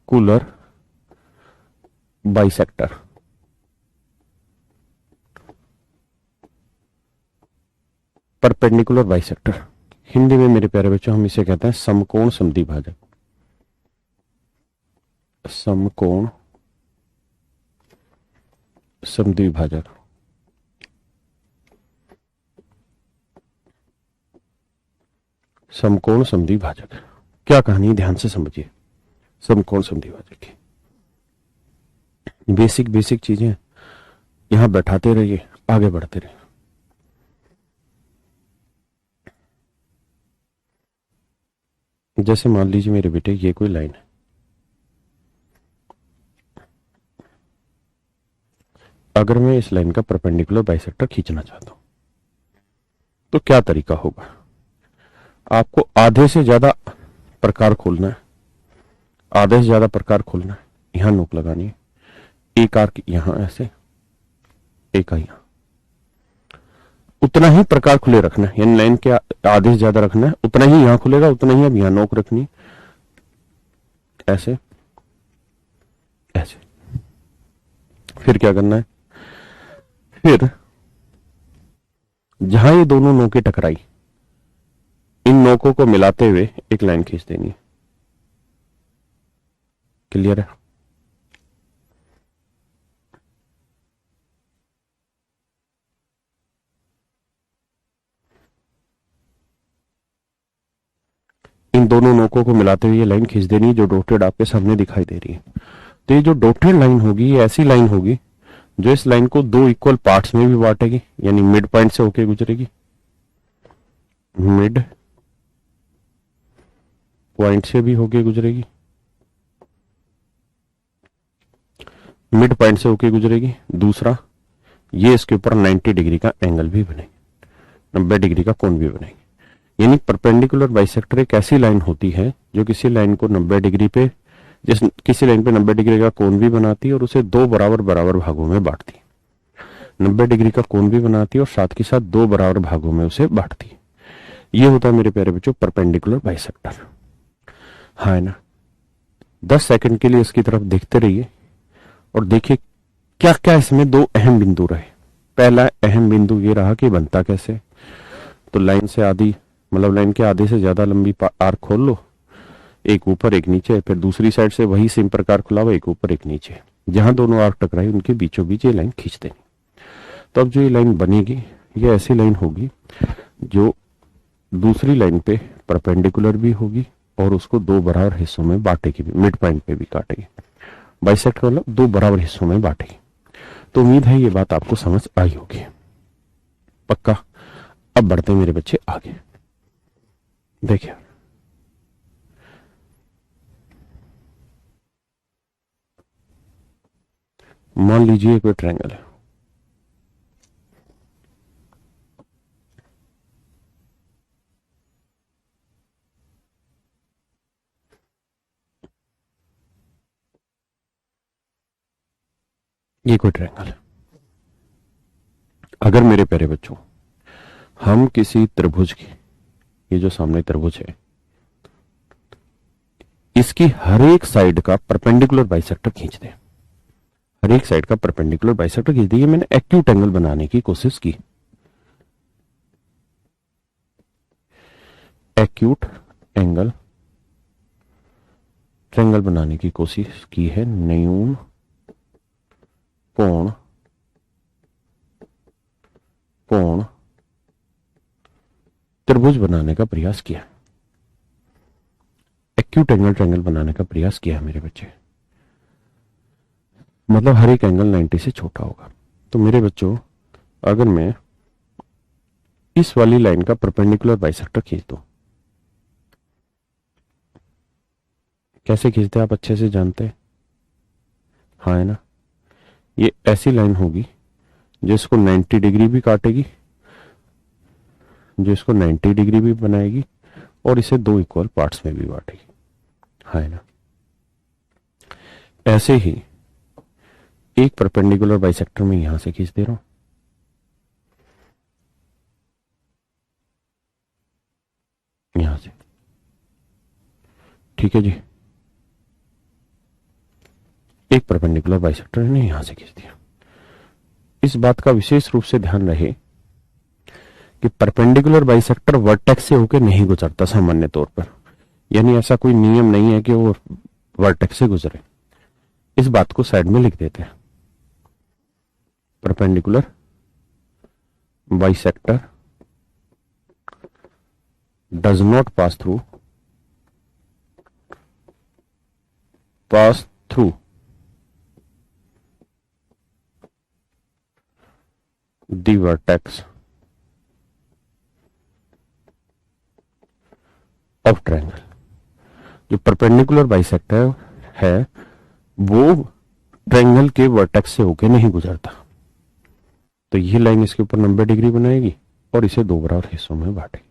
Perpendicular bisector. Perpendicular bisector Hindi में मेरे प्यारे बच्चों हम इसे कहते हैं समकोण समद्विभाजक। समकोण समद्विभाजक। समकोण समद्विभाजक क्या कहानी, ध्यान से समझिए। समकोण समद्विभाजक की बेसिक चीजें यहां बैठाते रहिए, आगे बढ़ते रहिए। जैसे मान लीजिए मेरे बेटे ये कोई लाइन है, अगर मैं इस लाइन का परपेंडिकुलर बाइसेक्टर खींचना चाहता हूं तो क्या तरीका होगा। आपको आधे से ज्यादा प्रकार खोलना है, आधे से ज्यादा प्रकार खोलना है। यहां नोक लगानी है, एक आर्क यहां ऐसे, एक यहां, उतना ही प्रकार खुले रखना है, यानी लाइन के आधे से ज्यादा रखना है, उतना ही यहां खुलेगा, उतना ही अब यहां नोक रखनी, ऐसे ऐसे। फिर क्या करना है, फिर जहां ये दोनों नोकें टकराई, इन नोकों को मिलाते हुए एक लाइन खींच देनी है। क्लियर है। इन दोनों नोकों को मिलाते हुए ये लाइन खींच देनी है जो डॉटेड आपके सामने दिखाई दे रही है। तो ये जो डॉटेड लाइन होगी ये ऐसी लाइन होगी जो इस लाइन को दो इक्वल पार्ट्स में भी बांटेगी, यानी मिड पॉइंट से होके गुजरेगी, मिड पॉइंट से भी होके गुजरेगी, मिड पॉइंट से होके गुजरेगी। दूसरा, ये इसके ऊपर 90 डिग्री का एंगल भी बनेगी, 90 डिग्री का कोण भी बनेगी। यानी परपेंडिकुलर बाइसेक्टर एक ऐसी लाइन होती है जो किसी लाइन को 90 डिग्री पे, जिस किसी लाइन पे 90 डिग्री का कोण भी बनाती है और उसे दो बराबर बराबर भागों में बांटती है। 90 डिग्री का कोण भी बनाती है और साथ के साथ दो बराबर भागों में उसे बांटती है। ये होता है मेरे प्यारे बच्चों परपेंडिकुलर बाइसेक्टर। हाँ ना, 10 सेकंड के लिए इसकी तरफ देखते रहिए और देखिए क्या क्या इसमें दो अहम बिंदु रहे। पहला अहम बिंदु ये रहा कि बनता कैसे। तो लाइन से आधी, मतलब लाइन के आधे से ज्यादा लंबी आर्क खोल लो, एक ऊपर एक नीचे, फिर दूसरी साइड से वही सेम प्रकार खुला हुआ, एक ऊपर एक नीचे। जहां दोनों आर्क टकराई उनके बीचों बीच ये लाइन खींच देनी। तो अब जो ये लाइन बनेगी ये ऐसी लाइन होगी जो दूसरी लाइन पे परपेंडिकुलर भी होगी और उसको दो बराबर हिस्सों में बांटेगी भी, मिड पॉइंट पे भी काटेगी। बाइसेक्ट मतलब दो बराबर हिस्सों में बांटेगी। तो उम्मीद है ये बात आपको समझ आई होगी, पक्का। अब बढ़ते मेरे बच्चे आगे। देखिए मान लीजिए कोई ट्रायंगल है, ये कोई ट्रायंगल है। अगर मेरे प्यारे बच्चों हम किसी त्रिभुज की, ये जो सामने त्रिभुज है, इसकी हर एक साइड का परपेंडिकुलर बाइसेक्टर खींच दें, हर एक साइड का परपेंडिकुलर बाइसेक्टर खींच दिए, मैंने एक्यूट एंगल बनाने की कोशिश की। एक्यूट एंगल ट्रायंगल बनाने की कोशिश की है, न्यून कोण त्रिभुज बनाने का प्रयास किया, एक्यूट एंगल ट्रायंगल बनाने का प्रयास किया मेरे बच्चे। मतलब हर एक एंगल 90 से छोटा होगा। तो मेरे बच्चों अगर मैं इस वाली लाइन का परपेंडिकुलर बाइसेक्टर खींच दूं, कैसे खींचते आप अच्छे से जानते हैं, हाँ है ना। ये ऐसी लाइन होगी जिसको 90 डिग्री भी काटेगी, जो इसको 90 डिग्री भी बनाएगी और इसे दो इक्वल पार्ट्स में भी बांटेगी, हाँ है ना। ऐसे ही एक परपेंडिकुलर बाइसेक्टर में यहां से खींच दे रहा हूं, यहां से ठीक है जी, एक परपेंडिकुलर बाइसेक्टर ने यहां से खींच दिया। इस बात का विशेष रूप से ध्यान रहे कि परपेंडिकुलर बाइसेक्टर वर्टेक्स से होकर नहीं गुजरता सामान्य तौर पर, यानी ऐसा कोई नियम नहीं है कि वो वर्टेक्स से गुजरे। इस बात को साइड में लिख देते हैं। Perpendicular bisector does not pass through the vertex of triangle. जो परपेंडिकुलर बाइसेक्टर है वो ट्रायंगल के वर्टेक्स से होकर नहीं गुजरता। तो ये लाइन इसके ऊपर 90 डिग्री बनाएगी और इसे दो बराबर हिस्सों में बांटेगी।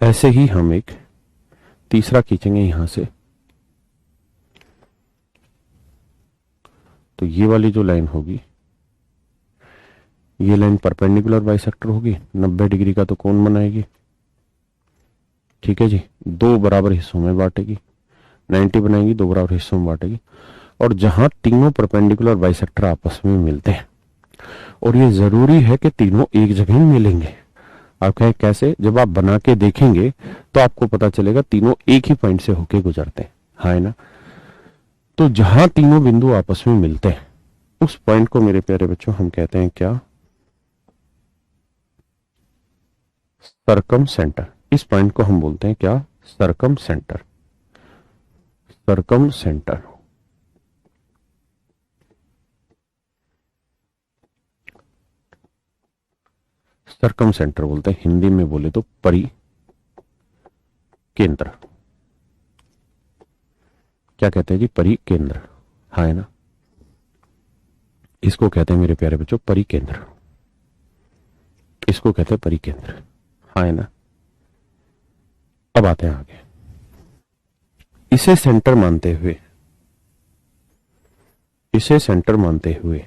ऐसे ही हम एक तीसरा खींचेंगे यहां से। तो ये वाली जो लाइन होगी, ये लाइन परपेंडिकुलर बाइसेक्टर होगी, 90 डिग्री का तो कोण बनाएगी। ठीक है जी, दो बराबर हिस्सों में बांटेगी, 90 बनाएगी, दो बराबर हिस्सों में बांटेगी। और जहां तीनों परपेंडिकुलर बाइसेक्टर आपस में मिलते हैं, और ये जरूरी है कि तीनों एक जगह मिलेंगे। आप कहें कैसे? जब आप बना के देखेंगे तो आपको पता चलेगा तीनों एक ही पॉइंट से होके गुजरते हैं, है ना। तो जहां तीनों बिंदु आपस में मिलते हैं उस पॉइंट को मेरे प्यारे बच्चों हम कहते हैं क्या? Circum centre. इस पॉइंट को हम बोलते हैं क्या? Circum centre. Circum centre. Circum centre बोलते हैं, हिंदी में बोले तो परिकेंद्र। क्या कहते हैं जी? परिकेंद्र, है ना। इसको कहते हैं मेरे प्यारे बच्चों परिकेंद्र। इसको कहते हैं परिकेंद्र, है ना। अब आते हैं आगे। इसे सेंटर मानते हुए, इसे सेंटर मानते हुए,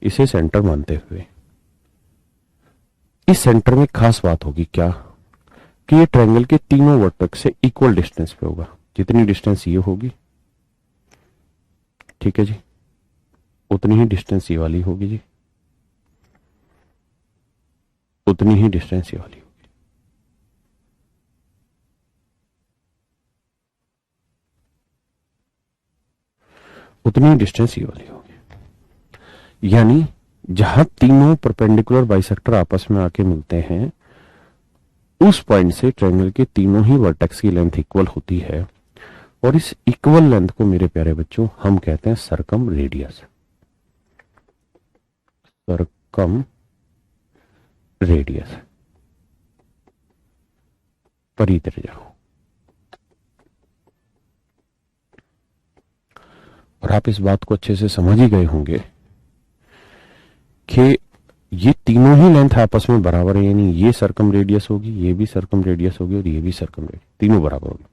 इसे सेंटर मानते हुए इस सेंटर में खास बात होगी क्या? कि ये ट्रायंगल के तीनों वर्टेक्स से इक्वल डिस्टेंस पे होगा। जितनी डिस्टेंस ये होगी, ठीक है जी, उतनी ही डिस्टेंस ये वाली होगी जी, उतनी ही डिस्टेंस ये वाली होगी। उतनी ही डिस्टेंस ये वाली होगी। यानी जहां तीनों परपेंडिकुलर बाइसेक्टर आपस में आके मिलते हैं उस पॉइंट से ट्रायंगल के तीनों ही वर्टेक्स की लेंथ इक्वल होती है। और इस इक्वल लेंथ को मेरे प्यारे बच्चों हम कहते हैं सर्कम रेडियस। सर्कम रेडियस, परित्रिज्या। और आप इस बात को अच्छे से समझ ही गए होंगे कि ये तीनों ही लेंथ आपस में बराबर है, यानी ये सर्कम रेडियस होगी, ये भी सर्कम रेडियस होगी और ये भी सर्कम रेडियस, तीनों बराबर होगी।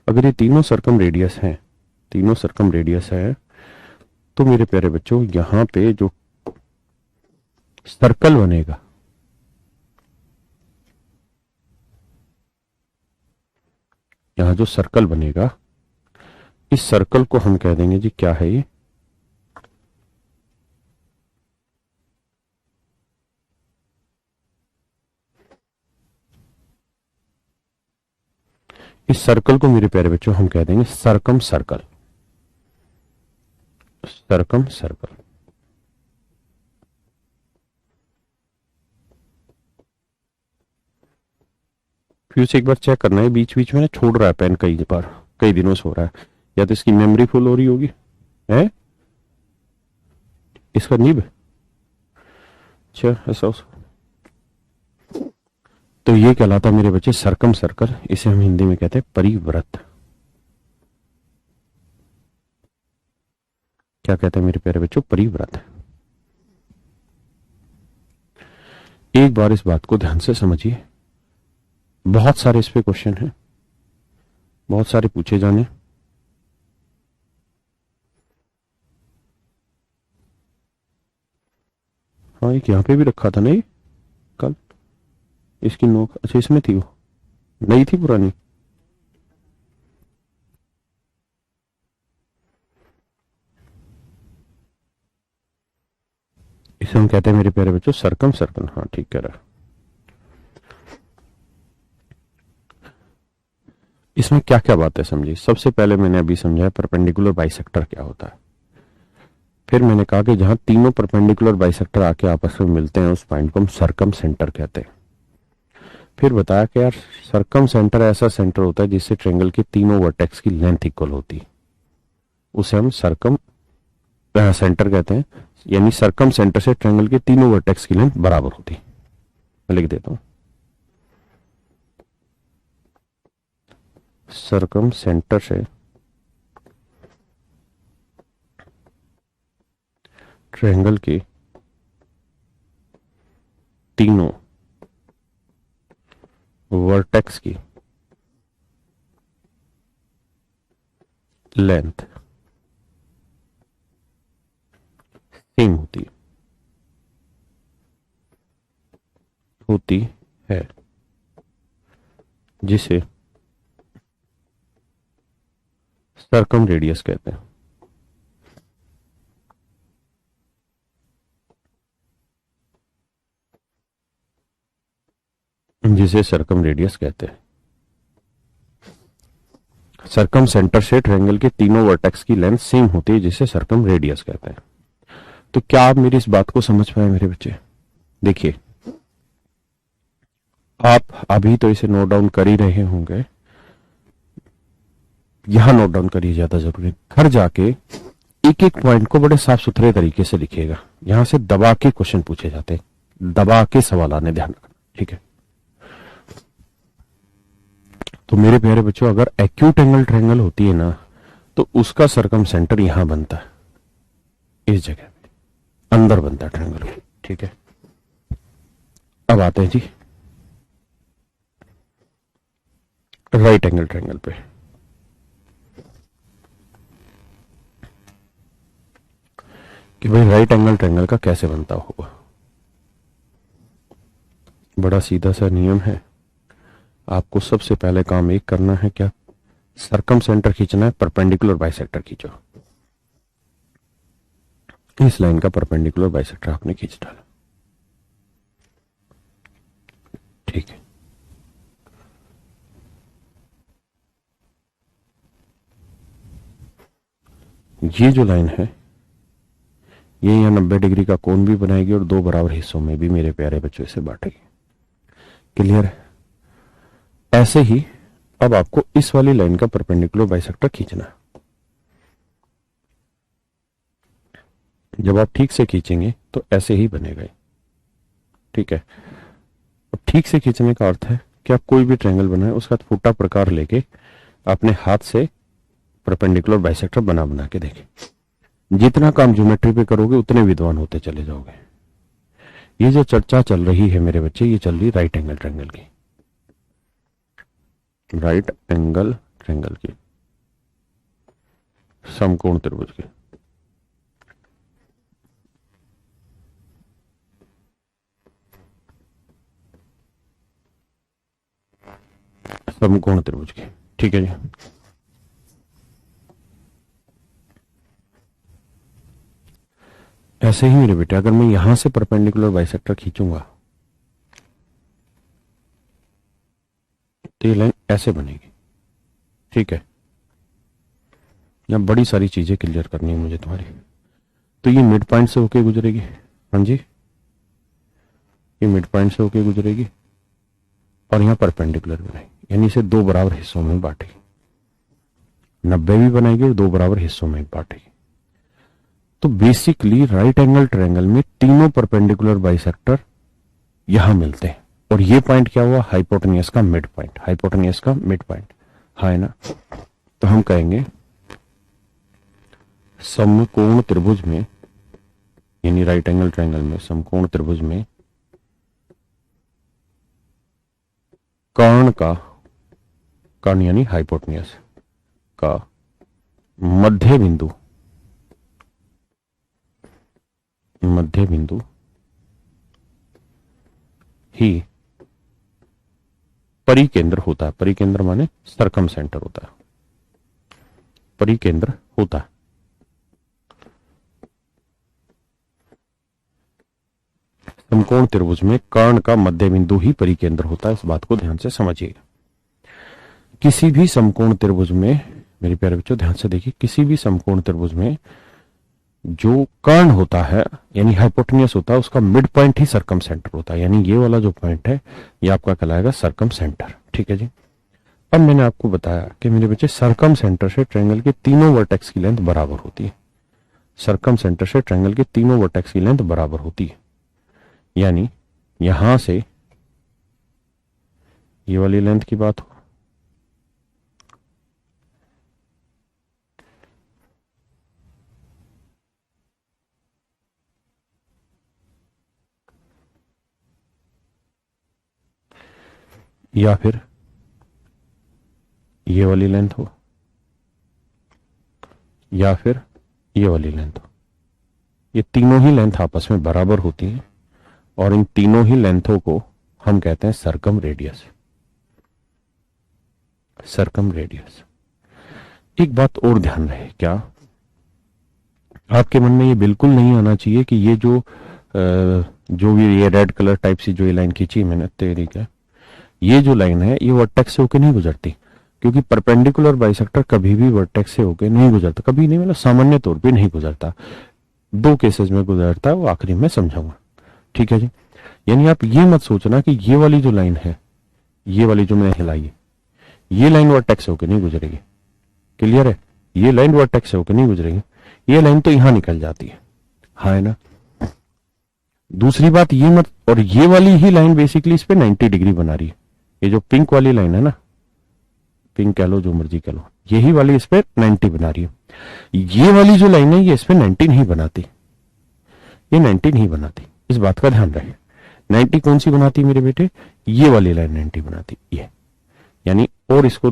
अगर ये तीनों सर्कम रेडियस हैं, तीनों सर्कम रेडियस है, तो मेरे प्यारे बच्चों यहां पे जो सर्कल बनेगा, यहां जो सर्कल बनेगा, इस सर्कल को हम कह देंगे जी क्या है ये? इस सर्कल को मेरे प्यारे बच्चों हम कह देंगे सर्कम सर्कल। Circum circle. फिर से एक बार चेक करना है, बीच बीच में ना छोड़ रहा है पेन, कई बार, कई दिनों से हो रहा है। या तो इसकी मेमोरी फुल हो रही होगी, है इसका निब। अच्छा, ऐसा तो ये कहलाता मेरे बच्चे सर्कम सर्कल। इसे हम हिंदी में कहते हैं परिव्रत। क्या कहते हैं मेरे प्यारे बच्चों? परिव्रत। एक बार इस बात को ध्यान से समझिए, बहुत सारे इस पे क्वेश्चन हैं, बहुत सारे पूछे जाने। हाँ, एक यहां पे भी रखा था नहीं कल, इसकी नोक, अच्छा इसमें थी, वो नई थी पुरानी? इसे हम कहते हैं मेरे प्यारे बच्चों सर्कम सर्कल। हाँ ठीक कह रहा है। इसमें क्या क्या बातें समझी? सबसे पहले मैंने अभी समझाया परपेंडिकुलर बाइसेक्टर क्या होता है। फिर मैंने कहा कि जहां तीनों परपेंडिकुलर बाइसेक्टर आके आपस में मिलते हैं उस पॉइंट को हम सर्कम सेंटर कहते हैं। फिर बताया कि यार सर्कम सेंटर ऐसा सेंटर होता है जिससे ट्रायंगल के तीनों वर्टेक्स की लेंथ इक्वल होती है, उसे हम सर्कम सेंटर कहते हैं। यानी सर्कम सेंटर से ट्रायंगल के तीनों वर्टेक्स की लेंथ बराबर होती है। मैं लिख देता हूं, सर्कम सेंटर से ट्रायंगल की तीनों वर्टेक्स की लेंथ सेम होती है जिसे सर्कम रेडियस कहते हैं। जिसे सर्कम रेडियस कहते हैं। सर्कम सेंटर से ट्रायंगल के तीनों वर्टेक्स की लेंथ सेम होती है जिसे सर्कम रेडियस कहते हैं। तो क्या आप मेरी इस बात को समझ पाए मेरे बच्चे? देखिए, आप अभी तो इसे नोट डाउन कर ही रहे होंगे, यहां नोट डाउन करिए, ज्यादा जरूरी। घर जाके एक एक पॉइंट को बड़े साफ सुथरे तरीके से लिखिएगा। यहां से दबा के क्वेश्चन पूछे जाते हैं, दबा के सवाल आने, ध्यान रखना, ठीक है? तो मेरे प्यारे बच्चों, अगर एक्यूट एंगल ट्रायंगल होती है ना तो उसका सर्कम सेंटर यहां बनता है, इस जगह अंदर बनता है ट्रायंगल, ठीक है? अब आते हैं जी राइट एंगल ट्रायंगल पे। कि भाई राइट एंगल ट्रायंगल का कैसे बनता होगा। बड़ा सीधा सा नियम है। आपको सबसे पहले काम एक करना है, क्या? सर्कम सेंटर खींचना है, परपेंडिकुलर बाइसेक्टर खींचो। इस लाइन का परपेंडिकुलर बाइसेक्टर आपने खींच डाला, ठीक है? ये जो लाइन है ये यहाँ 90 डिग्री का कोण भी बनाएगी और दो बराबर हिस्सों में भी मेरे प्यारे बच्चों इसे बांटेगी। क्लियर है? ऐसे ही अब आपको इस वाली लाइन का परपेंडिकुलर बाइसेक्टर खींचना है। जब आप ठीक से खींचेंगे तो ऐसे ही बनेगा, ठीक है? अब ठीक से खींचने का अर्थ है कि आप कोई भी ट्रायंगल बनाए उसका फूटा प्रकार लेके अपने हाथ से परपेंडिकुलर बाइसेक्टर बना बना के देखें। जितना काम ज्योमेट्री पे करोगे उतने विद्वान होते चले जाओगे। ये जो चर्चा चल रही है मेरे बच्चे, ये चल रही राइट एंगल ट्रायंगल की, राइट एंगल ट्रायंगल की, समकोण त्रिभुज की। समकोण त्रिभुज की, ठीक है जी? ऐसे ही मेरे बेटे, अगर मैं यहां से परपेंडिकुलर बाइसेक्टर खींचूंगा तो ये लाइन ऐसे बनेगी, ठीक है? यहां बड़ी सारी चीजें क्लियर करनी है मुझे तुम्हारी। तो ये मिड पॉइंट से होके गुजरेगी, हाँ जी, ये मिड पॉइंट से होके गुजरेगी और यहां परपेंडिकुलर बनाएगी, यानी इसे दो बराबर हिस्सों में बांटेगी। 90 भी बनाएगी और दो बराबर हिस्सों में बांटेगी। तो बेसिकली राइट एंगल ट्रायंगल में तीनों परपेंडिकुलर बाइसेक्टर यहां मिलते हैं और ये पॉइंट क्या हुआ? हाइपोटेनियस का मिड पॉइंट, हाइपोटेनियस का मिड पॉइंट, हाँ है ना? तो हम कहेंगे समकोण त्रिभुज में, यानी राइट एंगल ट्रायंगल में, समकोण त्रिभुज में कर्ण का, कर्ण यानी हाइपोटेनियस का मध्य बिंदु, मध्य बिंदु ही परिकेंद्र होता है। परिकेंद्र माने सर्कम सेंटर होता है, परिकेंद्र होता है। समकोण त्रिभुज में कर्ण का मध्य बिंदु ही परिकेंद्र होता है, इस बात को ध्यान से समझिएगा। किसी भी समकोण त्रिभुज में, मेरे प्यारे बच्चों ध्यान से देखिए, किसी भी समकोण त्रिभुज में जो कर्ण होता है यानी हाइपोटेन्यूस होता है, उसका मिड पॉइंट ही सर्कम सेंटर होता है, यानी ये वाला जो पॉइंट है ये आपका कहलाएगा सर्कम सेंटर। ठीक है जी। अब मैंने आपको बताया कि मेरे बच्चे सर्कम सेंटर से ट्रायंगल के तीनों वर्टेक्स की लेंथ बराबर होती है। सर्कम सेंटर से ट्रायंगल के तीनों वर्टेक्स की लेंथ बराबर होती है, यानी यहां से ये वाली लेंथ की बात हो, या फिर ये वाली लेंथ हो, या फिर ये वाली लेंथ हो, ये तीनों ही लेंथ आपस में बराबर होती हैं और इन तीनों ही लेंथों को हम कहते हैं सर्कम रेडियस। Circum radius. एक बात और ध्यान रहे, क्या आपके मन में ये बिल्कुल नहीं आना चाहिए कि ये जो भी ये रेड कलर टाइप सी जो ये लाइन खींची मैंने तेरी क्या, ये जो लाइन है ये वर्टेक्स से होकर नहीं गुजरती, क्योंकि परपेंडिकुलर बाइसेक्टर कभी भी वर्टेक्स से होकर नहीं गुजरता, कभी नहीं, मतलब सामान्य तौर पे नहीं गुजरता। दो केसेस में गुजरता है, वो आखिरी में समझाऊंगा। ठीक है जी। यानी आप ये मत सोचना कि ये वाली जो लाइन है, ये वाली जो मैंने हिलाई है, ये लाइन वर्टेक्स से होकर नहीं गुजरेगी। क्लियर है? ये लाइन वर्टेक्स से होकर नहीं गुजरेगी, ये लाइन तो यहां निकल जाती है, हाँ है ना। दूसरी बात ये मत, और ये वाली ही लाइन बेसिकली इस पे 90 डिग्री बना रही है। ये जो पिंक वाली लाइन है ना, पिंक कह लो जो मर्जी कह लो, यही वाली इस पे 90 बना रही है। ये वाली जो लाइन है ये इस पे 90 नहीं बनाती, ये 90 नहीं बनाती, इस बात का ध्यान रहे। 90 कौन सी बनाती मेरे बेटे? ये वाली लाइन 90 बनाती, ये यानी, और इसको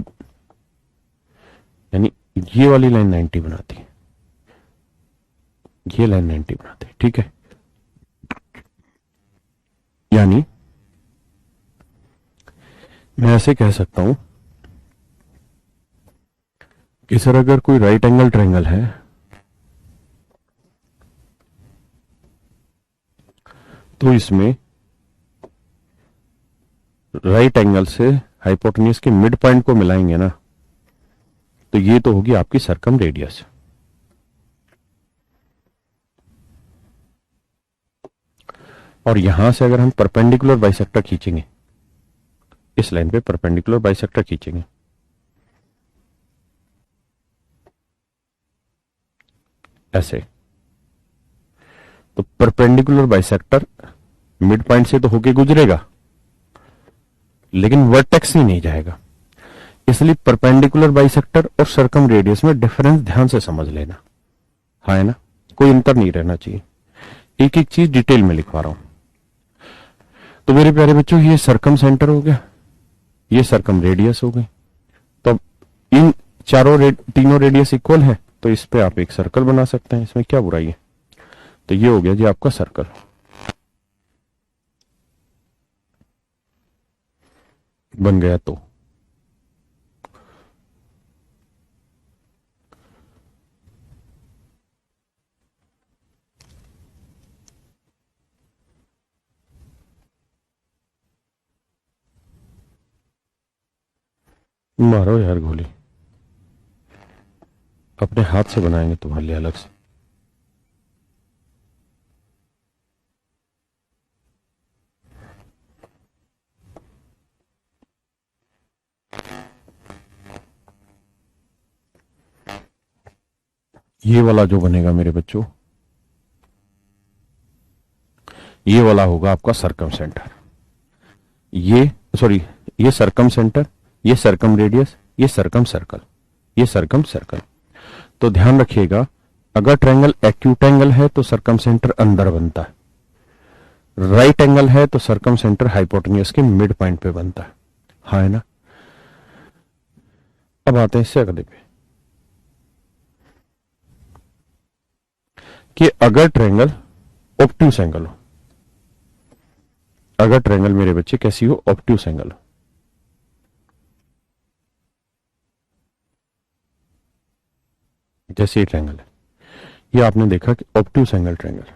यानी ये वाली लाइन 90 बनाती है, ये लाइन 90 बनाती है। ठीक है, यानी मैं ऐसे कह सकता हूं कि सर अगर कोई राइट एंगल ट्रायंगल है तो इसमें राइट एंगल से हाइपोटेन्यूस के मिड पॉइंट को मिलाएंगे ना, तो ये तो होगी आपकी सर्कम रेडियस। और यहां से अगर हम परपेंडिकुलर बाइसेक्टर खींचेंगे, इस लाइन पे परपेंडिकुलर बाइसेक्टर खींचेंगे, ऐसे, तो परपेंडिकुलर बाइसेक्टर मिड पॉइंट से तो होके गुजरेगा लेकिन वर्टेक्स ही नहीं जाएगा। इसलिए परपेंडिकुलर बाइसेक्टर और सर्कम रेडियस में डिफरेंस ध्यान से समझ लेना, हाँ है ना, कोई अंतर नहीं रहना चाहिए। एक एक चीज डिटेल में लिखवा रहा हूं। तो मेरे प्यारे बच्चों, ये सर्कम सेंटर हो गया, ये सर्कम रेडियस हो गई। तो अब इन तीनों रेडियस इक्वल है, तो इस पे आप एक सर्कल बना सकते हैं, इसमें क्या बुराई है। तो ये हो गया जी आपका सर्कल। बन गया तो मारो यार गोली, अपने हाथ से बनाएंगे तुम्हारे लिए अलग से। ये वाला जो बनेगा मेरे बच्चों, ये वाला होगा आपका सर्कम सेंटर। ये सॉरी, ये सर्कम सेंटर, ये सर्कम रेडियस, ये सर्कम सर्कल, ये सर्कम सर्कल। तो ध्यान रखिएगा, अगर ट्रायंगल एक्यूट एंगल है तो सर्कम सेंटर अंदर बनता है, राइट एंगल है तो सर्कम सेंटर हाइपोटेन्यूस के मिड पॉइंट पे बनता है, हाँ है ना। अब आते हैं इससे अगले पे कि अगर ट्रायंगल ऑब्ट्यूस एंगल हो, अगर ट्रायंगल मेरे बच्चे कैसी हो, ऑब्ट्यूस एंगल हो, जैसे ये ट्रायंगल है, ये आपने देखा कि ऑब्ट्यूस एंगल ट्रायंगल।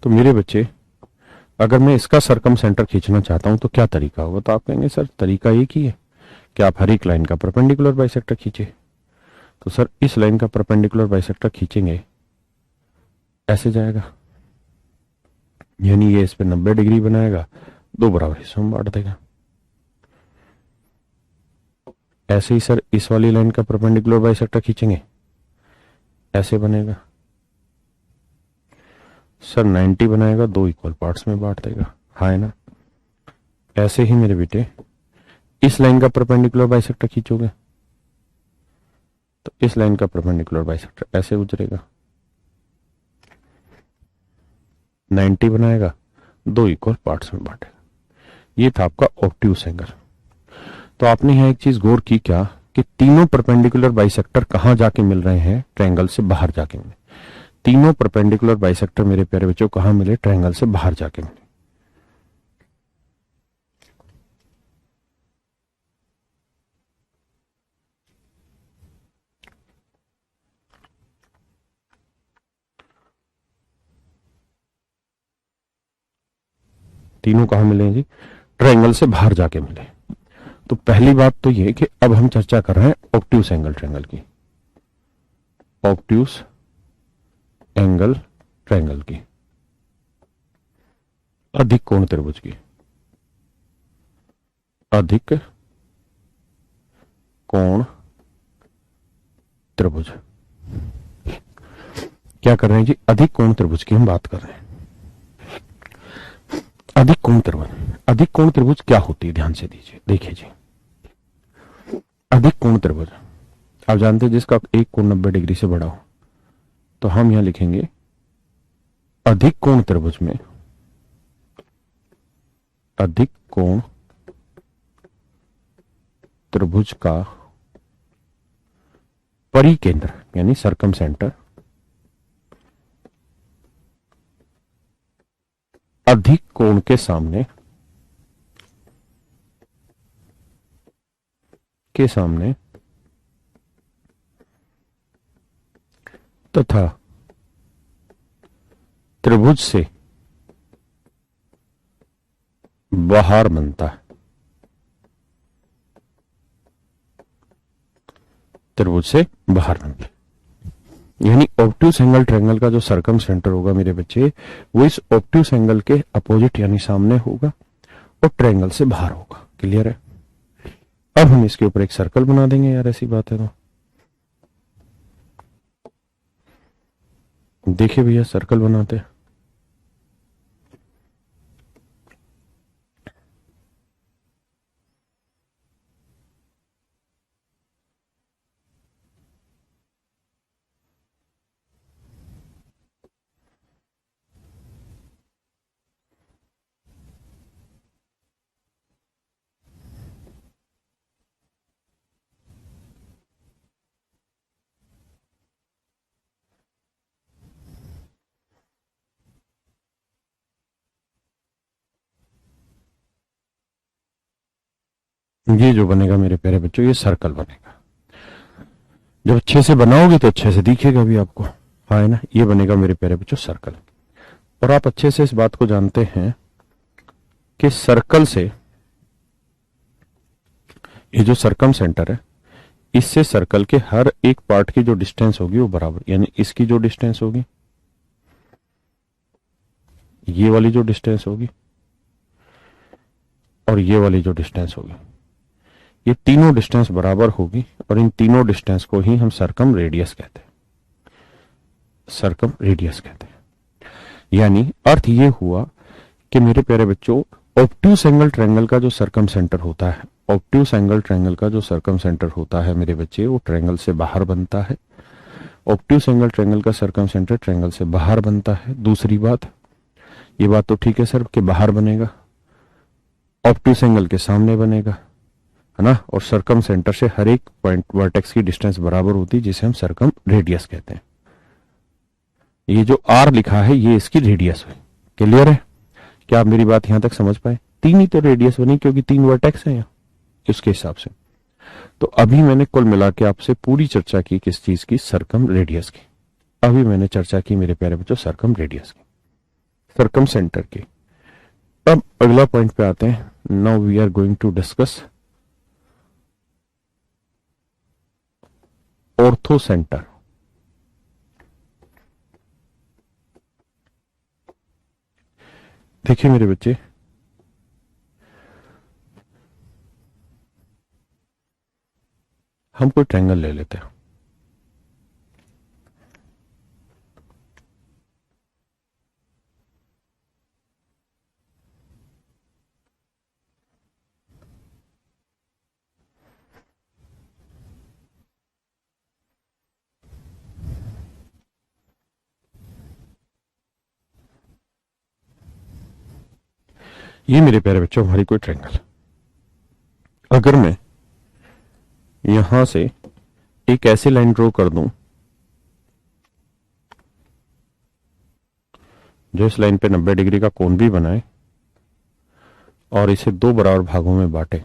तो मेरे बच्चे अगर मैं इसका सरकम सेंटर खींचना चाहता हूं तो क्या तरीका होगा? तो आप कहेंगे सर तरीका एक ही है कि आप हर एक लाइन का परपेंडिकुलर बाइसेक्टर खींचे। तो सर इस लाइन का परपेंडिकुलर बाइसेक्टर खींचेंगे, ऐसे जाएगा, यानी ये इस पे 90 डिग्री बनाएगा, दो बराबर हिस्सों में बांट देगा। ऐसे ही सर इस वाली लाइन का परपेंडिकुलर बाइसेक्टर खींचेंगे, ऐसे बनेगा सर 90 बनाएगा, दो इक्वल पार्ट्स में बांट देगा, हाँ है ना। ऐसे ही मेरे बेटे इस लाइन का परपेंडिकुलर बाइसेक्टर खींचोगे तो इस लाइन का परपेंडिकुलर बाइसेक्टर ऐसे गुजरेगा, 90 बनाएगा, दो इक्वल पार्ट्स में बांटेगा। ये था आपका ऑब्ट्यूस एंगल। तो आपने यहां एक चीज गौर की क्या कि तीनों परपेंडिकुलर बाइसेक्टर कहां जाके मिल रहे हैं? ट्रायंगल से बाहर जाके मिले। तीनों परपेंडिकुलर बाइसेक्टर मेरे प्यारे बच्चों कहां मिले? ट्रायंगल से बाहर जाके मिले। तीनों कहां मिले हैं जी? ट्रायंगल से बाहर जाके मिले। तो पहली बात तो ये कि अब हम चर्चा कर रहे हैं ऑब्ट्यूस एंगल ट्रायंगल की, ऑब्ट्यूस एंगल ट्रायंगल की, अधिक कोण त्रिभुज की, अधिक कोण त्रिभुज। क्या कर रहे हैं जी? अधिक कोण त्रिभुज की हम बात कर रहे हैं। अधिक कोण त्रिभुज, अधिक कोण त्रिभुज क्या होती है? ध्यान से दीजिए, देखिए जी, अधिक कोण त्रिभुज आप जानते हैं जिसका एक कोण 90 डिग्री से बड़ा हो, तो हम यहां लिखेंगे अधिक कोण त्रिभुज में, अधिक कोण त्रिभुज का परिकेंद्र यानी सरकम सेंटर अधिक कोण के सामने तथा त्रिभुज से बाहर बनता है। त्रिभुज से बाहर बनता है यानी ऑब्ट्यूस एंगल ट्रायंगल का जो सरकम सेंटर होगा मेरे बच्चे, वो इस ऑब्ट्यूस एंगल के अपोजिट यानी सामने होगा और ट्रायंगल से बाहर होगा। क्लियर है? अब हम इसके ऊपर एक सर्कल बना देंगे यार, ऐसी बात है तो देखिए भैया सर्कल बनाते हैं। ये जो बनेगा मेरे प्यारे बच्चों, ये सर्कल बनेगा। जब अच्छे से बनाओगे तो अच्छे से दिखेगा भी आपको, हाँ है ना। ये बनेगा मेरे प्यारे बच्चों सर्कल। और आप अच्छे से इस बात को जानते हैं कि सर्कल से ये जो सरकम सेंटर है, इससे सर्कल के हर एक पार्ट की जो डिस्टेंस होगी वो बराबर, यानी इसकी जो डिस्टेंस होगी, ये वाली जो डिस्टेंस होगी और ये वाली जो डिस्टेंस होगी, ये तीनों डिस्टेंस बराबर होगी और इन तीनों डिस्टेंस को ही हम सरकम रेडियस कहते हैं। सरकम रेडियस कहते हैं। यानी अर्थ ये हुआ कि मेरे प्यारे बच्चों, ऑब्ट्यूस एंगल ट्रायंगल का जो सरकम सेंटर होता है, ऑब्ट्यूस एंगल ट्रायंगल का जो सरकम सेंटर होता है मेरे बच्चे, वो ट्रायंगल से बाहर बनता है। ऑब्ट्यूस एंगल ट्रायंगल का सरकम सेंटर ट्रायंगल से बाहर बनता है। दूसरी बात, ये बात तो ठीक है सर कि बाहर बनेगा, ऑब्ट्यूस एंगल के सामने बनेगा, है ना। और सरकम सेंटर से हर एक पॉइंट वर्टेक्स की डिस्टेंस बराबर होती है, जिसे हम सरकम रेडियस कहते हैं। ये जो आर लिखा है ये इसकी रेडियस है। क्लियर है? क्या आप मेरी बात यहां तक समझ पाए? तीन ही तो रेडियस बनी क्योंकि तीन वर्टेक्स है यहाँ, इसके हिसाब से। तो अभी मैंने कुल मिला के आपसे पूरी चर्चा की किस चीज की? सरकम रेडियस की। अभी मैंने चर्चा की मेरे प्यारे बच्चों सरकम रेडियस की, सरकम सेंटर की। अब अगला पॉइंट पे आते हैं. Now we are going to discuss orthocentre. देखिए मेरे बच्चे, हम कोई ट्रायंगल ले लेते हैं. ये मेरे प्यारे बच्चों हमारी कोई ट्रायंगल. अगर मैं यहां से एक ऐसी लाइन ड्रॉ कर दूं जो इस लाइन पे 90 डिग्री का कोण भी बनाए और इसे दो बराबर भागों में बांटे,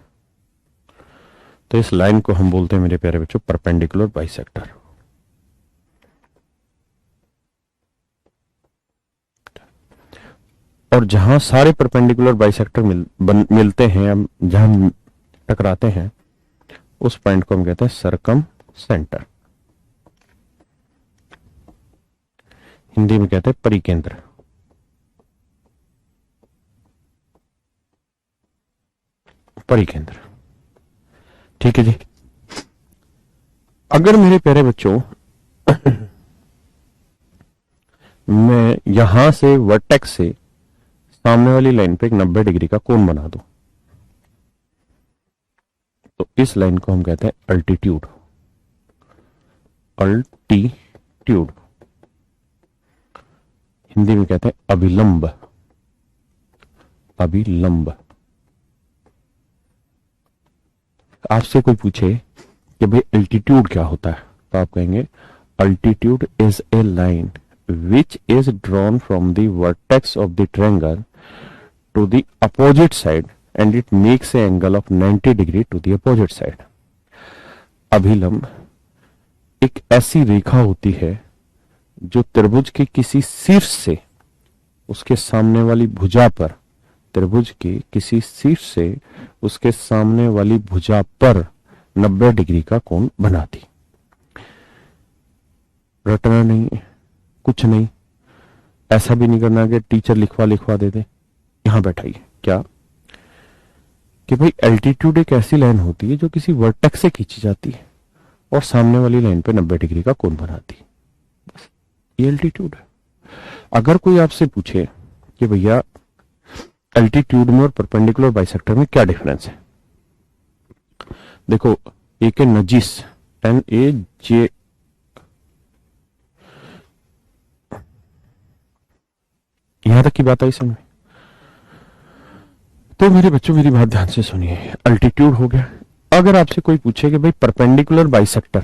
तो इस लाइन को हम बोलते हैं मेरे प्यारे बच्चों परपेंडिकुलर बाइसेक्टर. और जहां सारे परपेंडिकुलर बाइसेक्टर मिलते हैं, जहां टकराते हैं, उस पॉइंट को हम कहते हैं सरकम सेंटर. हिंदी में कहते हैं परिकेंद्र. परिकेंद्र. ठीक है जी. अगर मेरे प्यारे बच्चों मैं यहां से वर्टेक्स से सामने वाली लाइन पे एक 90 डिग्री का कोण बना दूं, तो इस लाइन को हम कहते हैं अल्टीट्यूड. अल्टीट्यूड हिंदी में कहते हैं अभिलंब. अभिलंब. आपसे कोई पूछे कि भाई अल्टीट्यूड क्या होता है, तो आप कहेंगे altitude is a line which is drawn from the vertex of the triangle to the opposite side and it makes an angle of 90 degree to the opposite side. अभिलंब एक ऐसी रेखा होती है जो त्रिभुज के किसी शीर्ष से उसके सामने वाली भुजा पर, त्रिभुज के किसी शीर्ष से उसके सामने वाली भुजा पर 90 डिग्री का कोण बनाती. रटना नहीं, कुछ नहीं, ऐसा भी नहीं करना कि टीचर लिखवा दे दे. यहां बैठाइए. क्या कि भाई एल्टीट्यूड एक ऐसी लाइन होती है जो किसी वर्टेक्स से खींची जाती है और सामने वाली लाइन पे 90 डिग्री का कोण बनाती है. बस ये एल्टीट्यूड है. अगर कोई आपसे पूछे कि भैया एल्टीट्यूड में और परपेंडिकुलर बाइसेक्टर में क्या डिफरेंस है, देखो एक है नजिस, NAJ, यहां तक की बात आई समझ. तो मेरे बच्चों मेरी बात ध्यान से सुनिए. अल्टीट्यूड हो गया. अगर आपसे कोई पूछे कि भाई परपेंडिकुलर बाइसेक्टर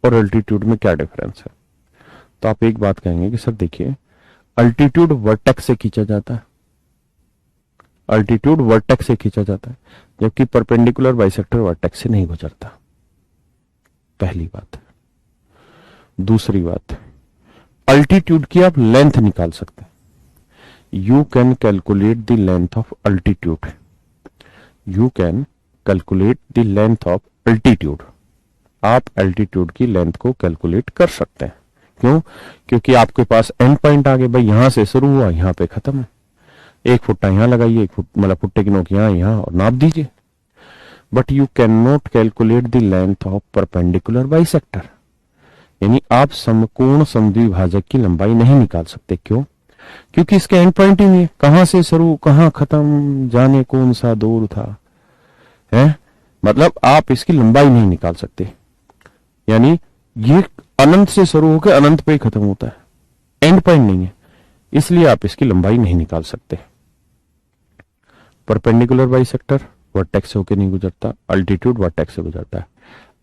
और अल्टीट्यूड में क्या डिफरेंस है, तो आप एक बात कहेंगे कि सर देखिए, अल्टीट्यूड वर्टेक्स से खींचा जाता है, अल्टीट्यूड वर्टेक्स से खींचा जाता है, जबकि परपेंडिकुलर बाइसेक्टर वर्टेक्स से नहीं गुजरता. पहली बात. दूसरी बात, अल्टीट्यूड की आप लेंथ निकाल सकते हैं. You can calculate the length of altitude. You can calculate the length of altitude. आप अल्टीट्यूड की लेंथ को कैलकुलेट कर सकते हैं. क्यों? क्योंकि आपके पास एंड पॉइंट आ गए. भाई यहां से शुरू हुआ, यहां पे खत्म है. एक फुट्टा यहां लगाइए, एक फुट मतलब फुट्टे की नोक यहां और नाप दीजिए. But you can not calculate the length of perpendicular bisector. यानी आप समकोण समद्विभाजक की लंबाई नहीं निकाल सकते. क्यों? क्योंकि इसका एंड पॉइंट ही नहीं है. कहां से शुरू कहां खत्म, जाने कौन सा दूर था, है मतलब आप इसकी लंबाई नहीं निकाल सकते. यानी ये अनंत से शुरू होकर अनंत पे ही खत्म होता है, एंड पॉइंट नहीं है, इसलिए आप इसकी लंबाई नहीं निकाल सकते. परपेंडिकुलर बाइसेक्टर वर्टेक्स से होकर नहीं गुजरता, अल्टीट्यूड वर्टेक्स से गुजरता है.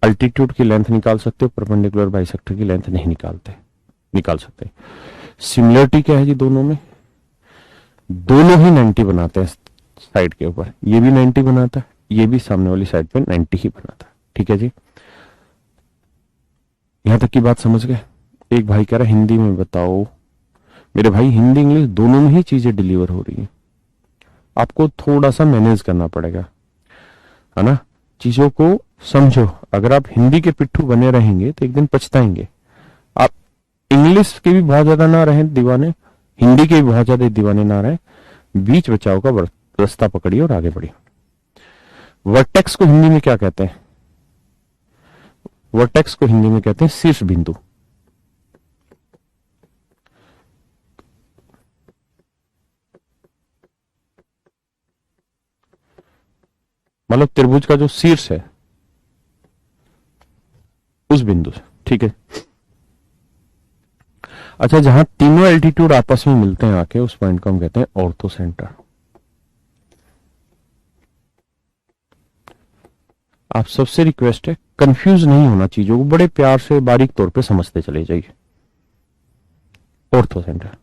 अल्टीट्यूड की लेंथ निकाल सकते हो, परपेंडिकुलर बाइसेक्टर की लेंथ नहीं निकाल सकते. सिमिलरिटी क्या है जी दोनों में? दोनों ही 90 बनाते हैं साइड के ऊपर. ये भी 90 बनाता है, ये भी सामने वाली साइड पे 90 ही बनाता है. ठीक है जी, यहां तक की बात समझ गए. एक भाई कह रहा हिंदी में बताओ, मेरे भाई हिंदी इंग्लिश दोनों में ही चीजें डिलीवर हो रही है, आपको थोड़ा सा मैनेज करना पड़ेगा, है ना। चीजों को समझो, अगर आप हिंदी के पिट्ठू बने रहेंगे तो एक दिन पछताएंगे। आप इंग्लिश के भी बहुत ज्यादा ना रहे दीवाने, हिंदी के भी बहुत ज्यादा दीवाने ना रहे, बीच बचाव का रास्ता पकड़िए और आगे बढ़िए। वर्टेक्स को हिंदी में क्या कहते हैं? वर्टेक्स को हिंदी में कहते हैं शीर्ष बिंदु। मतलब त्रिभुज का जो शीर्ष है उस बिंदु से, ठीक है। अच्छा, जहां तीनों एल्टीट्यूड आपस में मिलते हैं आके, उस पॉइंट को हम कहते हैं ऑर्थो सेंटर। आप सबसे रिक्वेस्ट है, कंफ्यूज नहीं होना, चीजों को बड़े प्यार से बारीक तौर पे समझते चले जाइए। ऑर्थो सेंटर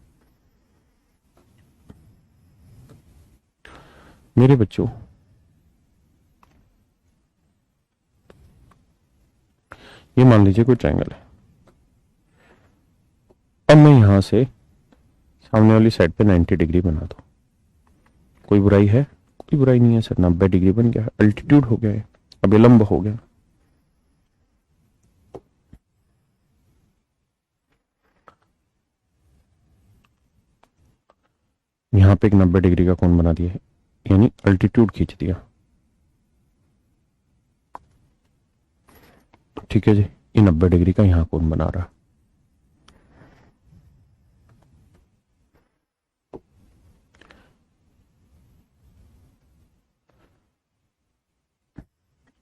मेरे बच्चों, ये मान लीजिए कोई ट्रायंगल है। अब मैं यहां से सामने वाली साइड पे 90 डिग्री बना दो, कोई बुराई है? कोई बुराई नहीं है सर, 90 डिग्री बन गया, अल्टीट्यूड हो गया है, अब ये लंब हो गया। यहां पे एक 90 डिग्री का कोण बना दिया है, यानी अल्टीट्यूड खींच दिया, ठीक है जी। ये 90 डिग्री का यहां कोण बना रहा।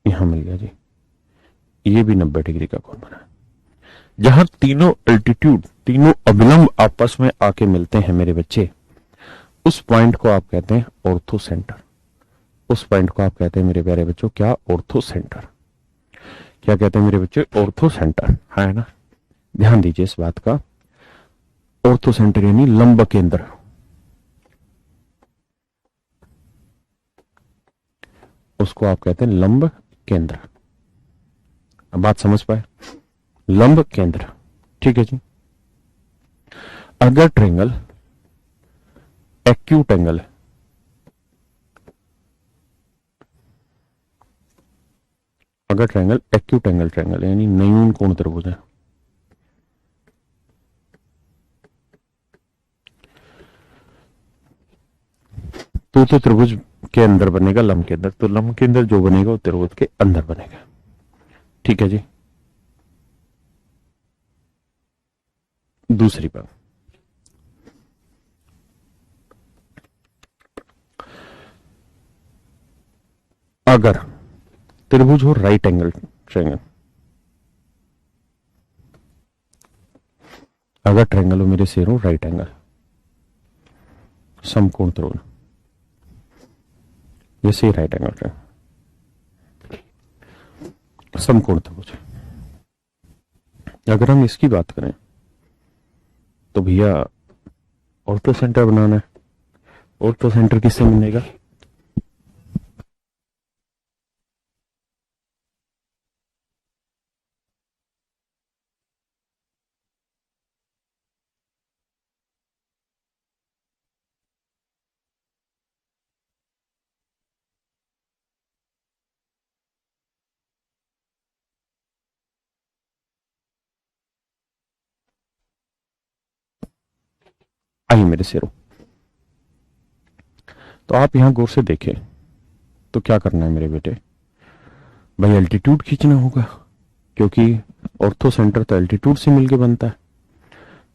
यहां मिल गया जी, ये भी 90 डिग्री का कोण बना। जहां तीनों अल्टीट्यूड, तीनों अभिलंब आपस में आके मिलते हैं मेरे बच्चे, उस पॉइंट को आप कहते हैं ऑर्थो सेंटर। उस पॉइंट को आप कहते हैं मेरे प्यारे बच्चों क्या? Ortho centre. क्या कहते हैं मेरे बच्चे? ऑर्थो सेंटर, है ना। ध्यान दीजिए इस बात का, ऑर्थो सेंटर यानी लंब केंद्र। उसको आप कहते हैं लंब केंद्र। अब बात समझ पाए? लंब केंद्र, ठीक है जी। अगर ट्रायंगल एक्यूट एंगल है, अगर ट्रायंगल एक्यूट एंगल ट्रायंगल यानी न्यून कोण त्रिभुज है, तो त्रिभुज के अंदर बनेगा लंब केंद्र, तो लंब केंद्र जो बनेगा वो त्रिभुज के अंदर बनेगा, ठीक है जी। दूसरी बात, अगर त्रिभुज हो राइट एंगल ट्रायंगल, अगर ट्रायंगल हो मेरे शेर हो राइट एंगल समकोण त्रिभुज, जैसे राइट एंगल ट्रायंगल समकोण त्रिभुज, अगर हम इसकी बात करें तो भैया ऑर्थो सेंटर बनाना है। ऑर्थो सेंटर किससे मिलेगा? आइए मेरे शेरों, तो आप यहां गौर से देखें तो क्या करना है मेरे बेटे? भाई एल्टीट्यूड खींचना होगा, क्योंकि ऑर्थो सेंटर तो एल्टीट्यूड से मिलके बनता है।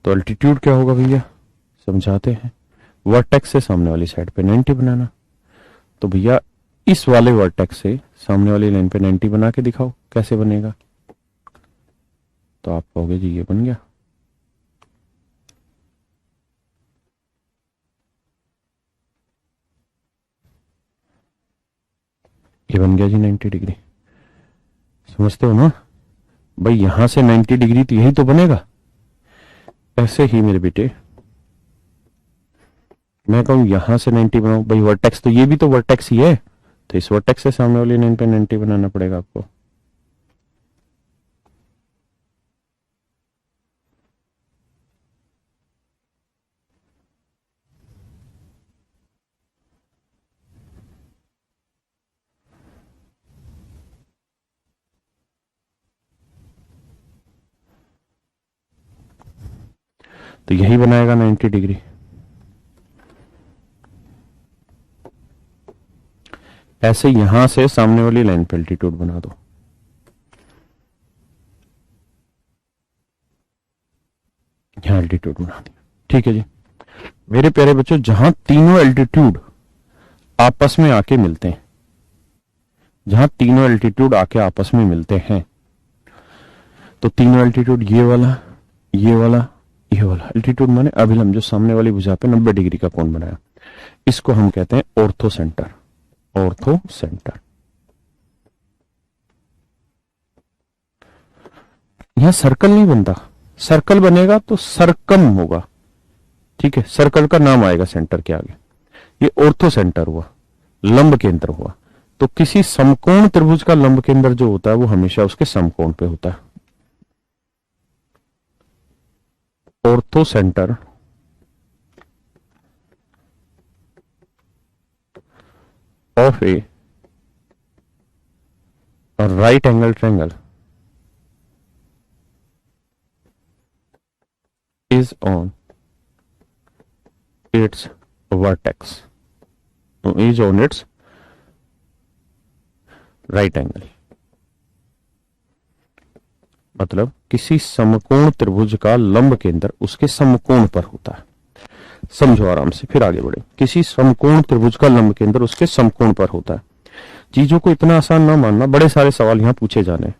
तो एल्टीट्यूड क्या होगा भैया? समझाते हैं। वर्टेक्स से सामने वाली साइड पे 90 बनाना। तो भैया इस वाले वर्टेक्स से सामने वाली लाइन पे 90 बना के दिखाओ, कैसे बनेगा? तो आप कहोगे जी ये बन गया। ये बन गया जी 90 डिग्री। समझते हो ना भाई? यहां से 90 डिग्री तो यही तो बनेगा। ऐसे ही मेरे बेटे मैं कहूं यहां से 90 बनाओ, भाई वर्टेक्स तो ये भी तो वर्टेक्स ही है, तो इस वर्टेक्स से सामने वाली लाइन पे 90 बनाना पड़ेगा आपको। तो यही बनाएगा 90 डिग्री। ऐसे यहां से सामने वाली लाइन पे एल्टीट्यूड बना दो। यहां एल्टीट्यूड बना दिया, ठीक है जी। मेरे प्यारे बच्चों, जहां तीनों एल्टीट्यूड आपस में आके मिलते हैं, जहां तीनों एल्टीट्यूड आके आपस में मिलते हैं, तो तीनों एल्टीट्यूड ये वाला, ये वाला, ये वाला एल्टीट्यूड माने अभिलंब, जो सामने वाली भुजा पे 90 डिग्री का कोण बनाया, इसको हम कहते हैं ऑर्थो सेंटर। Ortho centre. यहां सर्कल नहीं बनता, सर्कल बनेगा तो सरकम होगा, ठीक है, सर्कल का नाम आएगा सेंटर के आगे। ये ऑर्थो सेंटर हुआ, लंब केंद्र हुआ। तो किसी समकोण त्रिभुज का लंब केंद्र जो होता है वो हमेशा उसके समकोण पे होता है। Ortho centre of A right angle triangle is on its vertex, is on its right angle। मतलब किसी समकोण त्रिभुज का लंब केंद्र उसके समकोण पर होता है। समझो आराम से, फिर आगे बढ़े। किसी समकोण त्रिभुज का लंब केंद्र उसके समकोण पर होता है। चीजों को इतना आसान ना मानना, बड़े सारे सवाल यहां पूछे जाने।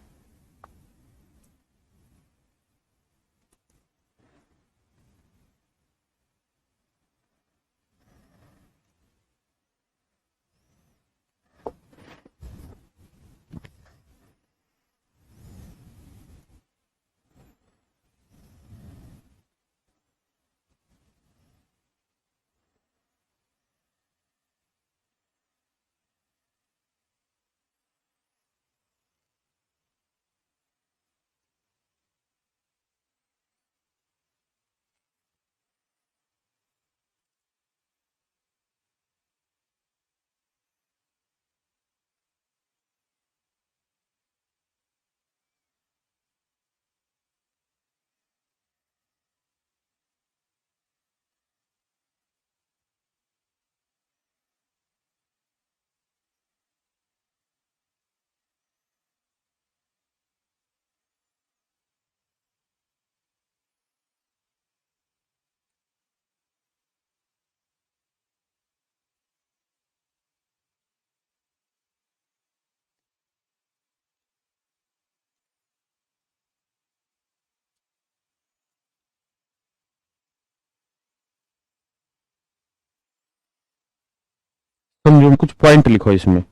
समझो, कुछ पॉइंट लिखो इसमें,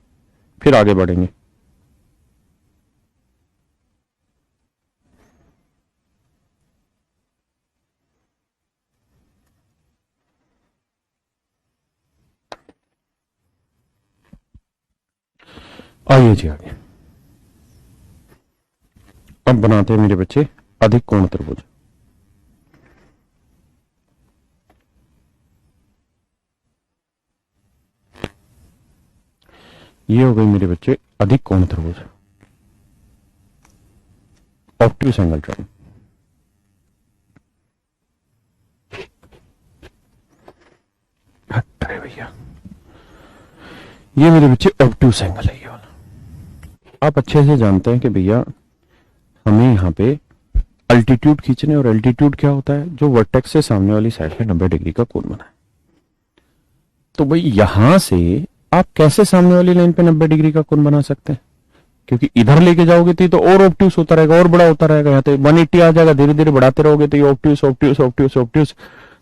फिर आगे बढ़ेंगे। आइए जी आगे। अब बनाते हैं मेरे बच्चे अधिक कोण त्रिभुज। ये हो गई मेरे बच्चे अधिक कोण त्रिभुज, ऑब्ट्यूस एंगल ट्रायंगल। अरे भैया, ये मेरे बच्चे ऑब्ट्यूस एंगल है ये वाला। आप अच्छे से जानते हैं कि भैया हमें यहाँ पे अल्टीट्यूड खींचने, और अल्टीट्यूड क्या होता है, जो वर्टेक्स से सामने वाली साइड पे 90 डिग्री का कोण बनाए। तो भाई यहां से आप कैसे सामने वाली लाइन पे 90 डिग्री का कोण बना सकते हैं, क्योंकि इधर लेके जाओगे तो और ऑब्ट्यूस होता रहेगा, और बड़ा होता रहेगा। यहाँ तो 180 आ जाएगा, धीरे धीरे बढ़ाते रहोगे तो ये ऑब्ट्यूस ऑब्ट्यूस ऑब्ट्यूस ऑब्ट्यूस,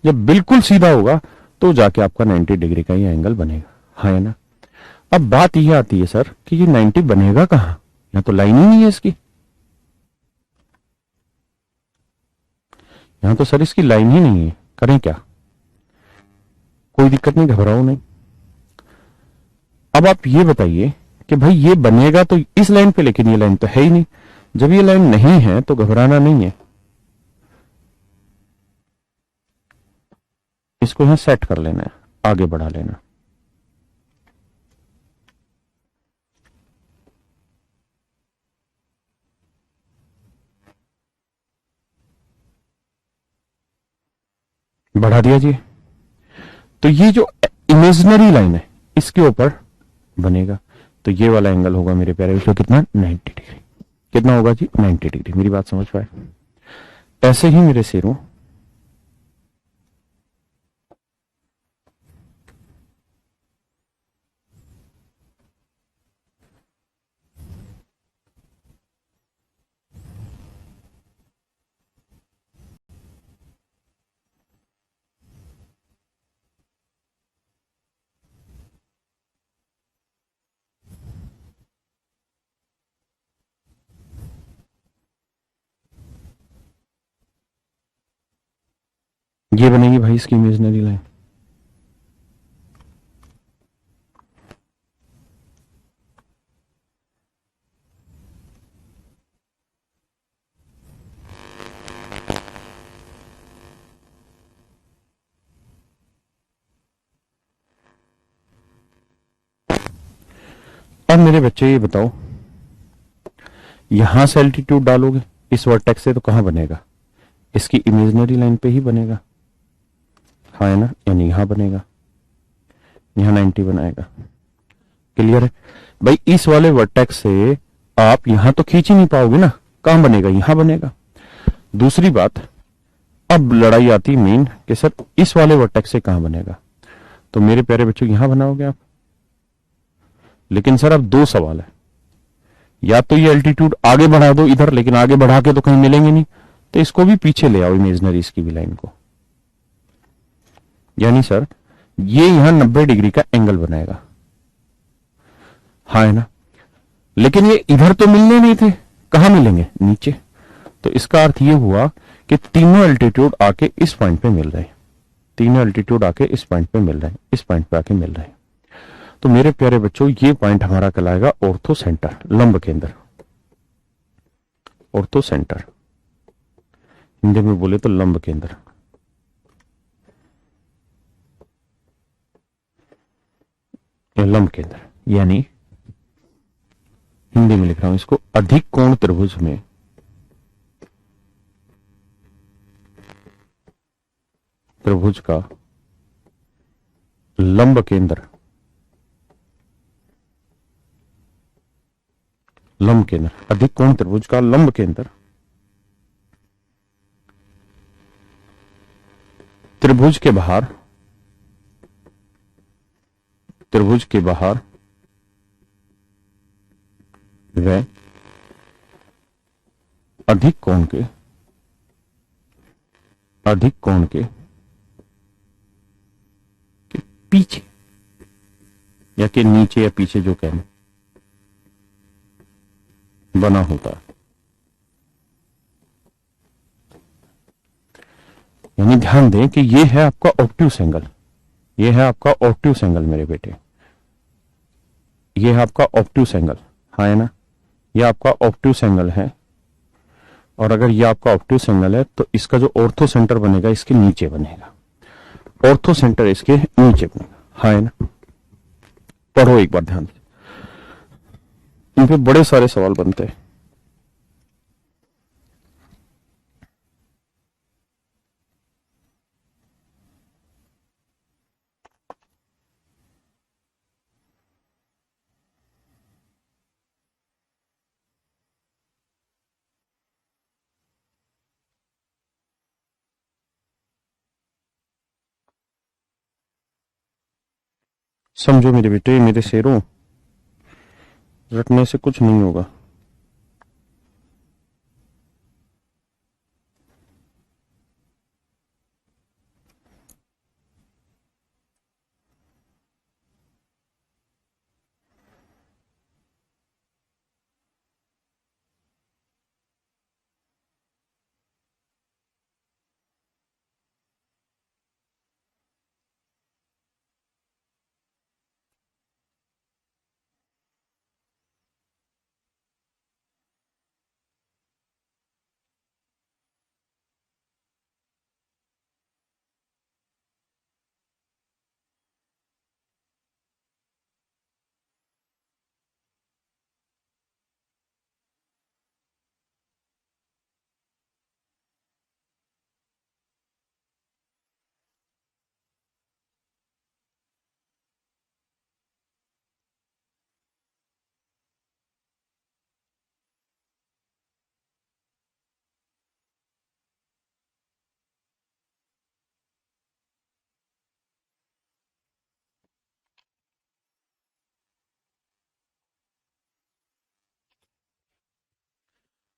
जब बिल्कुल सीधा होगा तो जाके आपका 90 डिग्री का ये एंगल बनेगा, है ना। अब बात यह आती है सर कि ये 90 बनेगा कहां, यहाँ तो लाइन ही नहीं है इसकी। यहां तो सर इसकी लाइन ही नहीं है, करें क्या। कोई दिक्कत नहीं, घबराओ नहीं। अब आप ये बताइए कि भाई ये बनेगा तो इस लाइन पे, लेकिन ये लाइन तो है ही नहीं। जब ये लाइन नहीं है तो घबराना नहीं है, इसको यहां सेट कर लेना है, आगे बढ़ा लेना। बढ़ा दिया जी। तो ये जो इमेजिनरी लाइन है इसके ऊपर बनेगा, तो ये वाला एंगल होगा मेरे प्यारे बच्चों कितना, 90 डिग्री। कितना होगा जी, 90 डिग्री। मेरी बात समझ पाए? ऐसे ही मेरे शेरों, ये बनेगी भाई इसकी इमेजिनरी लाइन। अब मेरे बच्चे ये बताओ, यहां से एल्टीट्यूड डालोगे इस वर्टेक्स से तो कहां बनेगा, इसकी इमेजिनरी लाइन पे ही बनेगा, हाँ है ना, यानी यहां बनेगा, यहां 90 बनाएगा। क्लियर है भाई? इस वाले वर्टेक्स से आप यहां तो खींच ही नहीं पाओगे ना, कहां बनेगा, यहां बनेगा। दूसरी बात, अब लड़ाई आती मेन कि सर इस वाले वर्टेक्स से कहां बनेगा, तो मेरे प्यारे बच्चों यहां बनाओगे आप। लेकिन सर अब दो सवाल है, या तो ये एल्टीट्यूड आगे बढ़ा दो इधर, लेकिन आगे बढ़ा के तो कहीं मिलेंगे नहीं, तो इसको भी पीछे ले आओ इमेजनरी इसकी भी लाइन को, यानी सर ये यहां 90 डिग्री का एंगल बनाएगा, हाँ है ना। लेकिन ये इधर तो मिलने नहीं थे, कहां मिलेंगे, नीचे। तो इसका अर्थ ये हुआ कि तीनों एल्टीट्यूड आके इस पॉइंट पे मिल रहे हैं, तीनों एल्टीट्यूड आके इस पॉइंट पे मिल रहे हैं, इस पॉइंट पे आके मिल रहे हैं। तो मेरे प्यारे बच्चों ये पॉइंट हमारा कहलाएगा ऑर्थो सेंटर, लंब केंद्र, ऑर्थो सेंटर, हिंदी में बोले तो लंब केंद्र, लंब केंद्र, यानी हिंदी में लिख रहा हूं इसको, अधिक कोण त्रिभुज में त्रिभुज का लंब केंद्र, लंब केंद्र, अधिक कोण त्रिभुज का लंब केंद्र त्रिभुज के बाहर, त्रिभुज के बाहर व अधिक कोण के, अधिक कोण के पीछे या के नीचे या पीछे जो कहना बना होता है। यानी ध्यान दें कि ये है आपका ऑब्ट्यूस एंगल, ये है आपका ऑब्ट्यूस एंगल मेरे बेटे, ये है आपका ऑब्ट्यूस एंगल, हाँ है ना, ये आपका ऑब्ट्यूस एंगल है। और अगर ये आपका ऑब्ट्यूस एंगल है तो इसका जो ऑर्थो सेंटर बनेगा इसके नीचे बनेगा, ऑर्थो सेंटर इसके नीचे बनेगा, हाँ है ना। पढ़ो एक बार ध्यान से, इन पे बड़े सारे सवाल बनते हैं। समझो मेरे बेटे, मेरे शेरों, रटने से कुछ नहीं होगा।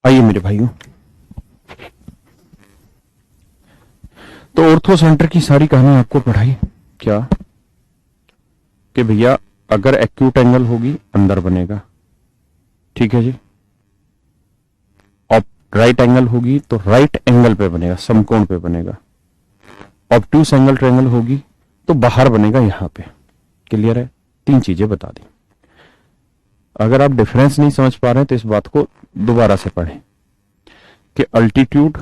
आइए मेरे भाइयों, तो ऑर्थो सेंटर की सारी कहानी आपको पढ़ाई क्या कि भैया अगर एक्यूट एंगल होगी अंदर बनेगा, ठीक है जी। और राइट एंगल होगी तो राइट एंगल पे बनेगा, समकोण पे बनेगा। ऑब्ट्यूस एंगल ट्रायंगल होगी तो बाहर बनेगा यहां पे। क्लियर है? तीन चीजें बता दी। अगर आप डिफरेंस नहीं समझ पा रहे हैं तो इस बात को दोबारा से पढ़ें कि अल्टीट्यूड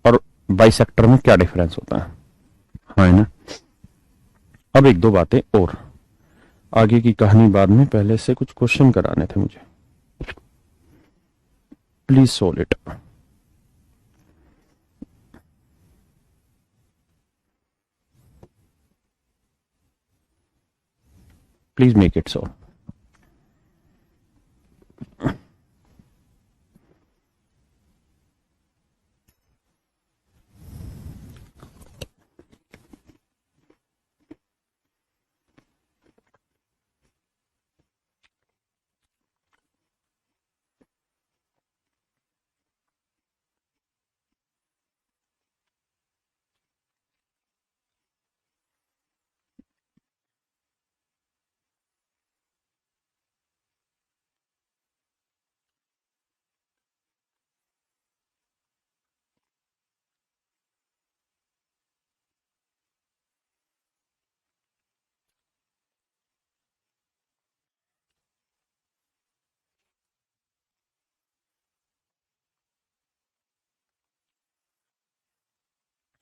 और बाइसेक्टर में क्या डिफरेंस होता है। हाँ, है ना। अब एक दो बातें और, आगे की कहानी बाद में, पहले से कुछ क्वेश्चन कराने थे मुझे। Please solve it. Please make it so.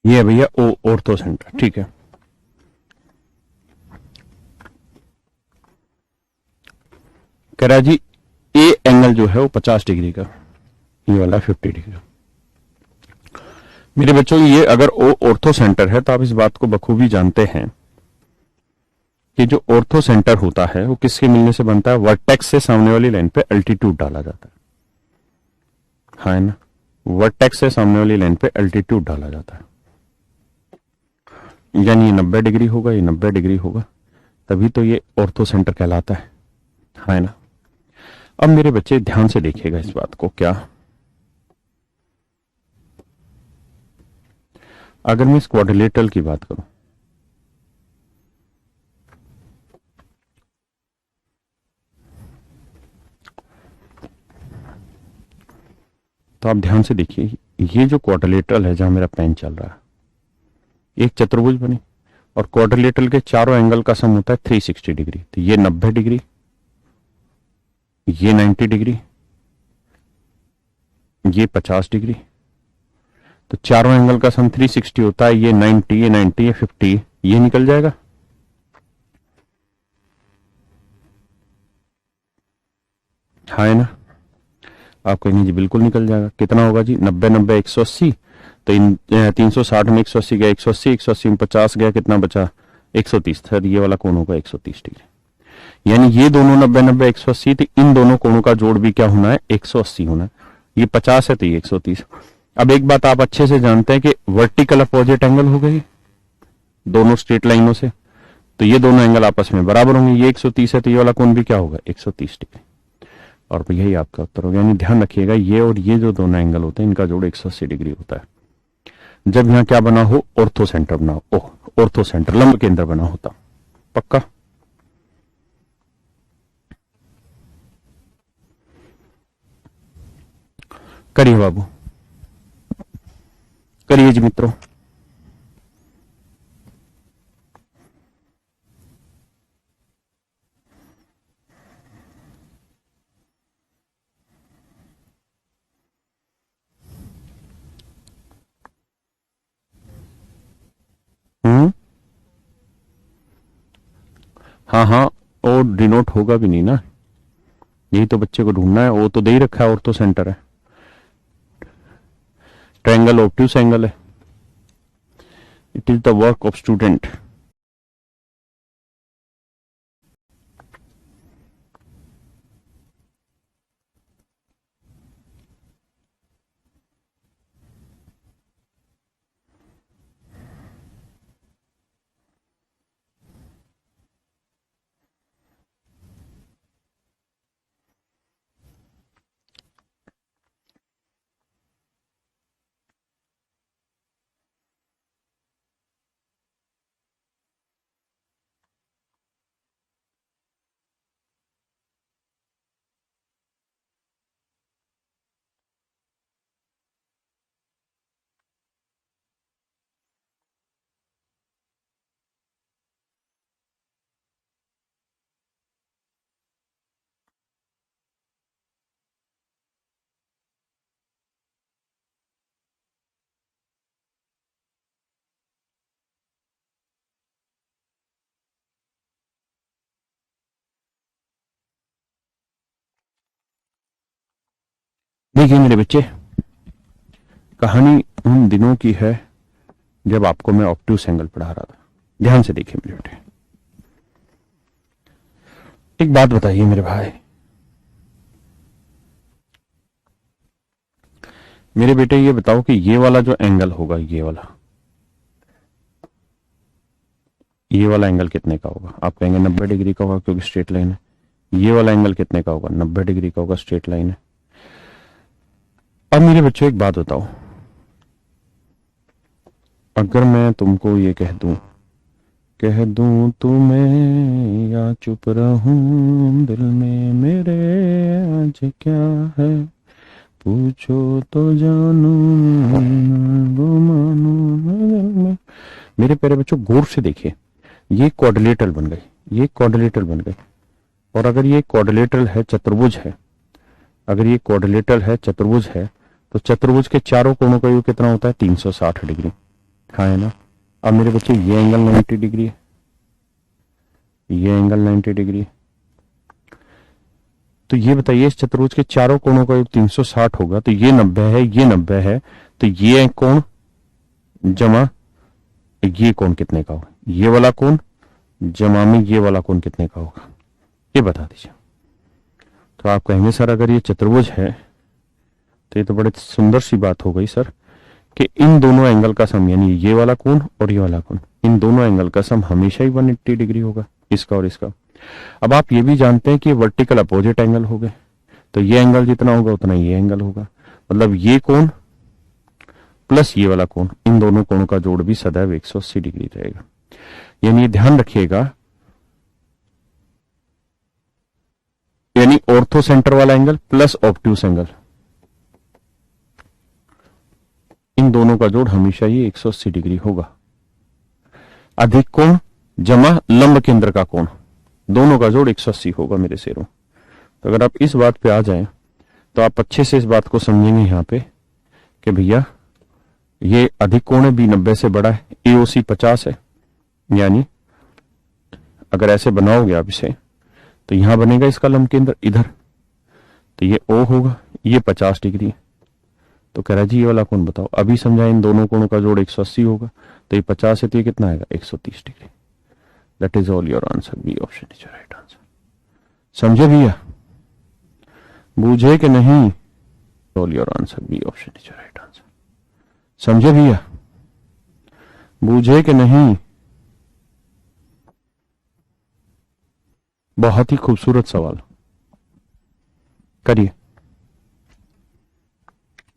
ये है भैया ओ ऑर्थो सेंटर, ठीक है। कह रहा है जी ए एंगल जो है वो 50 डिग्री का, ये वाला 50 डिग्री का। मेरे बच्चों, ये अगर ओ ऑर्थो सेंटर है तो आप इस बात को बखूबी जानते हैं कि जो ऑर्थो सेंटर होता है वो किसके मिलने से बनता है? वर्टेक्स से सामने वाली लाइन पे अल्टीट्यूड डाला जाता है। हाँ, है ना। वर्टेक्स से सामने वाली लाइन पे अल्टीट्यूड डाला जाता है, यानी ये 90 डिग्री होगा, ये 90 डिग्री होगा, तभी तो ये ऑर्थो सेंटर कहलाता है। हाँ, है ना। अब मेरे बच्चे ध्यान से देखिएगा इस बात को। क्या अगर मैं इस क्वाड्रिलेटरल की बात करूं, तो आप ध्यान से देखिए, ये जो क्वाड्रिलेटरल है जहां मेरा पेन चल रहा है, एक चतुर्भुज बनी, और क्वाड्रिलेटरल के चारों एंगल का सम होता है 360 डिग्री। तो ये 90 डिग्री, ये 90 डिग्री, ये 50 डिग्री। तो चारों एंगल का सम 360 होता है, ये 90, ये 90, ये 50, ये निकल जाएगा। हाँ, है ना। आप कहेंगे जी बिल्कुल निकल जाएगा। कितना होगा जी? 90 90 180। तो इन 360 में 180 गया, 180 180 में 50 गया, कितना बचा? 130। सर ये वाला कोण होगा 130 डिग्री। यानी ये दोनों 90 90 180, तो इन दोनों कोणों का जोड़ भी क्या होना है? 180 होना है। ये 50 है तो ये 130। अब एक बात आप अच्छे से जानते हैं कि वर्टिकल अपोजिट एंगल हो गई दोनों स्ट्रेट लाइनों से, तो ये दोनों एंगल आपस में बराबर होंगे। ये 130 है तो ये वाला कोण भी क्या होगा? 130 डिग्री। और यही आपका उत्तर होगा। यानी ध्यान रखिएगा, ये और ये जो दोनों एंगल होते हैं इनका जोड़ 180 डिग्री होता है। जब यहां क्या बना हो? ऑर्थो सेंटर बना हो। ऑर्थो सेंटर लंब केंद्र बना होता। पक्का? करिए बाबू, करिए जी मित्रों। हम्म। हाँ हाँ, और डिनोट होगा भी नहीं ना, यही तो बच्चे को ढूंढना है। वो तो दे ही रखा है, ऑर्थो सेंटर है। ट्रायंगल ऑब्ट्यूस एंगल है। It is the work of student. देखिए मेरे बच्चे, कहानी उन दिनों की है जब आपको मैं ऑब्ट्यूस एंगल पढ़ा रहा था। ध्यान से देखिए मेरे बेटे, एक बात बताइए मेरे भाई, मेरे बेटे ये बताओ कि ये वाला जो एंगल होगा, ये वाला एंगल कितने का होगा? आप कहेंगे 90 डिग्री का होगा क्योंकि स्ट्रेट लाइन है। ये वाला एंगल कितने का होगा? 90 डिग्री का होगा, स्ट्रेट लाइन है। अब मेरे बच्चों एक बात बताओ, अगर मैं तुमको ये कह दूं तुम्हें या चुप रहूं, दिल में मेरे आज क्या है, पूछो तो जानू वो मानू दिल में। मेरे प्यारे बच्चों गौर से देखिए, ये क्वाड्रिलेटरल बन गई, ये क्वाड्रिलेटरल बन गई। और अगर ये क्वाड्रिलेटरल है, चतुर्भुज है, अगर ये क्वाड्रिलेटरल है, चतुर्भुज है, तो चतुर्भुज के चारों कोणों का योग कितना होता है? 360 डिग्री। हाँ है ना? अब मेरे बच्चे ये एंगल 90 डिग्री है, ये एंगल 90 डिग्री है। तो ये बताइए, इस चतुर्भुज के चारों कोणों का योग 360 होगा, तो ये 90 है, ये 90 है, तो ये कोण जमा ये कोण कितने का होगा? ये वाला कोण जमा में ये वाला कोण कितने का होगा? ये बता दीजिए। तो आप कहेंगे सर अगर ये चतुर्भुज है तो ये तो बड़े सुंदर सी बात हो गई सर, कि इन दोनों एंगल का सम, यानी ये वाला कोण और ये वाला कोण, इन दोनों एंगल का सम हमेशा ही 180 डिग्री होगा, इसका और इसका। अब आप ये भी जानते हैं कि वर्टिकल अपोजिट एंगल हो गए, तो ये एंगल जितना होगा उतना ये एंगल होगा। मतलब ये कोण प्लस ये वाला कोण, इन दोनों कोणों का जोड़ भी सदैव 180 डिग्री रहेगा। यानी ध्यान रखिएगा, यानी ऑर्थो सेंटर वाला एंगल प्लस ऑब्ट्यूस एंगल, इन दोनों का जोड़ हमेशा ही 180 डिग्री होगा। अधिक कोण जमा लंब केंद्र का कोण, दोनों का जोड़ 180 होगा मेरे शेरों। तो अगर आप इस बात पे आ जाएं तो आप अच्छे से इस बात को समझेंगे यहां पे कि भैया ये अधिक कोण है, बी 90 से बड़ा है, एओसी 50 है, यानी अगर ऐसे बनाओगे आप इसे तो यहां बनेगा इसका लंब केंद्र इधर, तो ये ओ होगा, ये 50 डिग्री है। तो कह रहा जी ये वाला कोण बताओ, अभी समझा, इन दोनों कोणों का जोड़ 180 होगा, तो ये 50 है, तो ये कितना आएगा? 130 degree. That is all your answer, B option is your right answer. समझे भैया? बूझे कि नहीं? All your answer, B option is your right answer. समझे भैया? बूझे कि नहीं? बहुत ही खूबसूरत सवाल, करिए,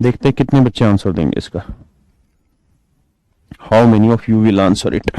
देखते हैं कितने बच्चे आंसर देंगे इसका। How many of you will answer it?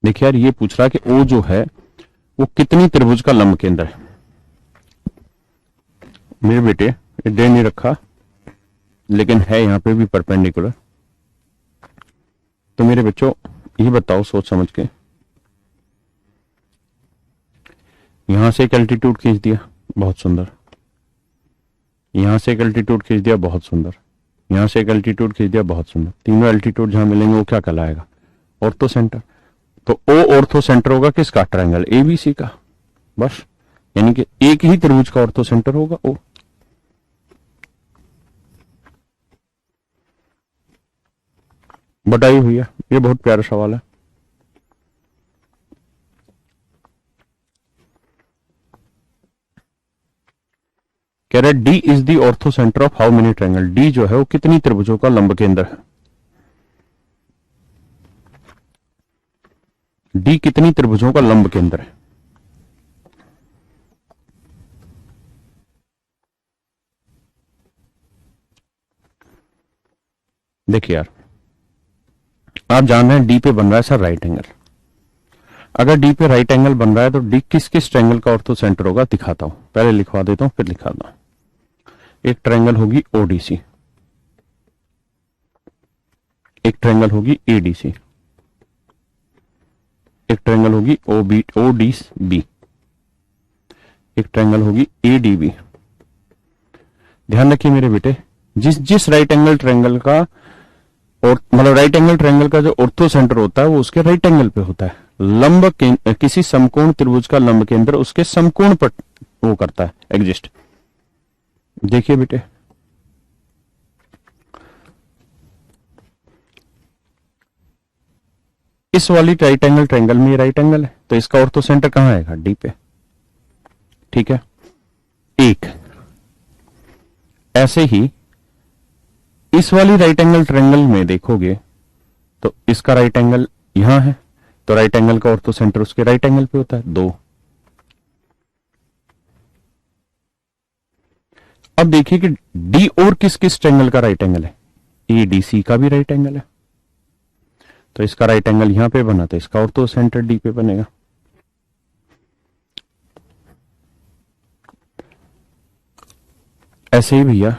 देखिए यार, ये पूछ रहा है कि ओ जो है वो कितनी त्रिभुज का लंब केंद्र है। मेरे बेटे ये दे नहीं रखा, लेकिन है यहां पे भी परपेंडिकुलर। तो मेरे बच्चों ये बताओ सोच समझ के, यहां से एक एल्टीट्यूड खींच दिया, बहुत सुंदर। यहां से एक एल्टीट्यूड खींच दिया, बहुत सुंदर। यहां से एक एल्टीट्यूड खींच दिया, बहुत सुंदर। तीनों एल्टीट्यूड जहां मिलेंगे वो क्या कहलाएगा? Ortho centre. तो ओ ऑर्थो सेंटर होगा किसका? ट्रायंगल एबीसी का। बस, यानी कि एक ही त्रिभुज का ऑर्थो सेंटर होगा ओ। बताइए भैया, ये बहुत प्यारा सवाल है। कह रहे D is the ortho centre of how many triangle. D जो है वो कितनी त्रिभुजों का लंब केंद्र है? डी कितनी त्रिभुजों का लंब केंद्र है? देखिए यार, आप जान रहे हैं डी पे बन रहा है सर राइट एंगल। अगर डी पे राइट एंगल बन रहा है तो डी किस किस ट्रायंगल का ऑर्थो सेंटर होगा दिखाता हूं। पहले लिखवा देता हूं फिर दिखाता हूं। एक ट्रायंगल होगी ओडीसी, एक ट्रायंगल होगी एडीसी, एक ट्रायंगल होगी ओडीबी, एक ट्रायंगल होगी एडीबी। ध्यान रखिए मेरे बेटे, जिस जिस राइट एंगल ट्रायंगल का और मतलब राइट एंगल ट्रायंगल का जो ऑर्थो सेंटर होता है वो उसके राइट एंगल पे होता है। लंब किसी समकोण त्रिभुज का लंब केंद्र उसके समकोण पर वो करता है एग्जिस्ट। देखिए बेटे, इस वाली राइट एंगल ट्रायंगल में राइट एंगल है तो इसका ऑर्थो सेंटर कहां आएगा? डी पे। ठीक है, एक ऐसे ही इस वाली राइट एंगल ट्रायंगल में देखोगे तो इसका राइट एंगल यहां है तो राइट एंगल का ऑर्थो सेंटर उसके राइट एंगल पे होता है। दो। अब देखिए कि डी और किस किस ट्रायंगल का राइट एंगल है? एडीसी का भी राइट एंगल है तो इसका राइट एंगल यहां पे बना तो इसका ऑर्थो सेंटर डी पे बनेगा। ऐसे ही भैया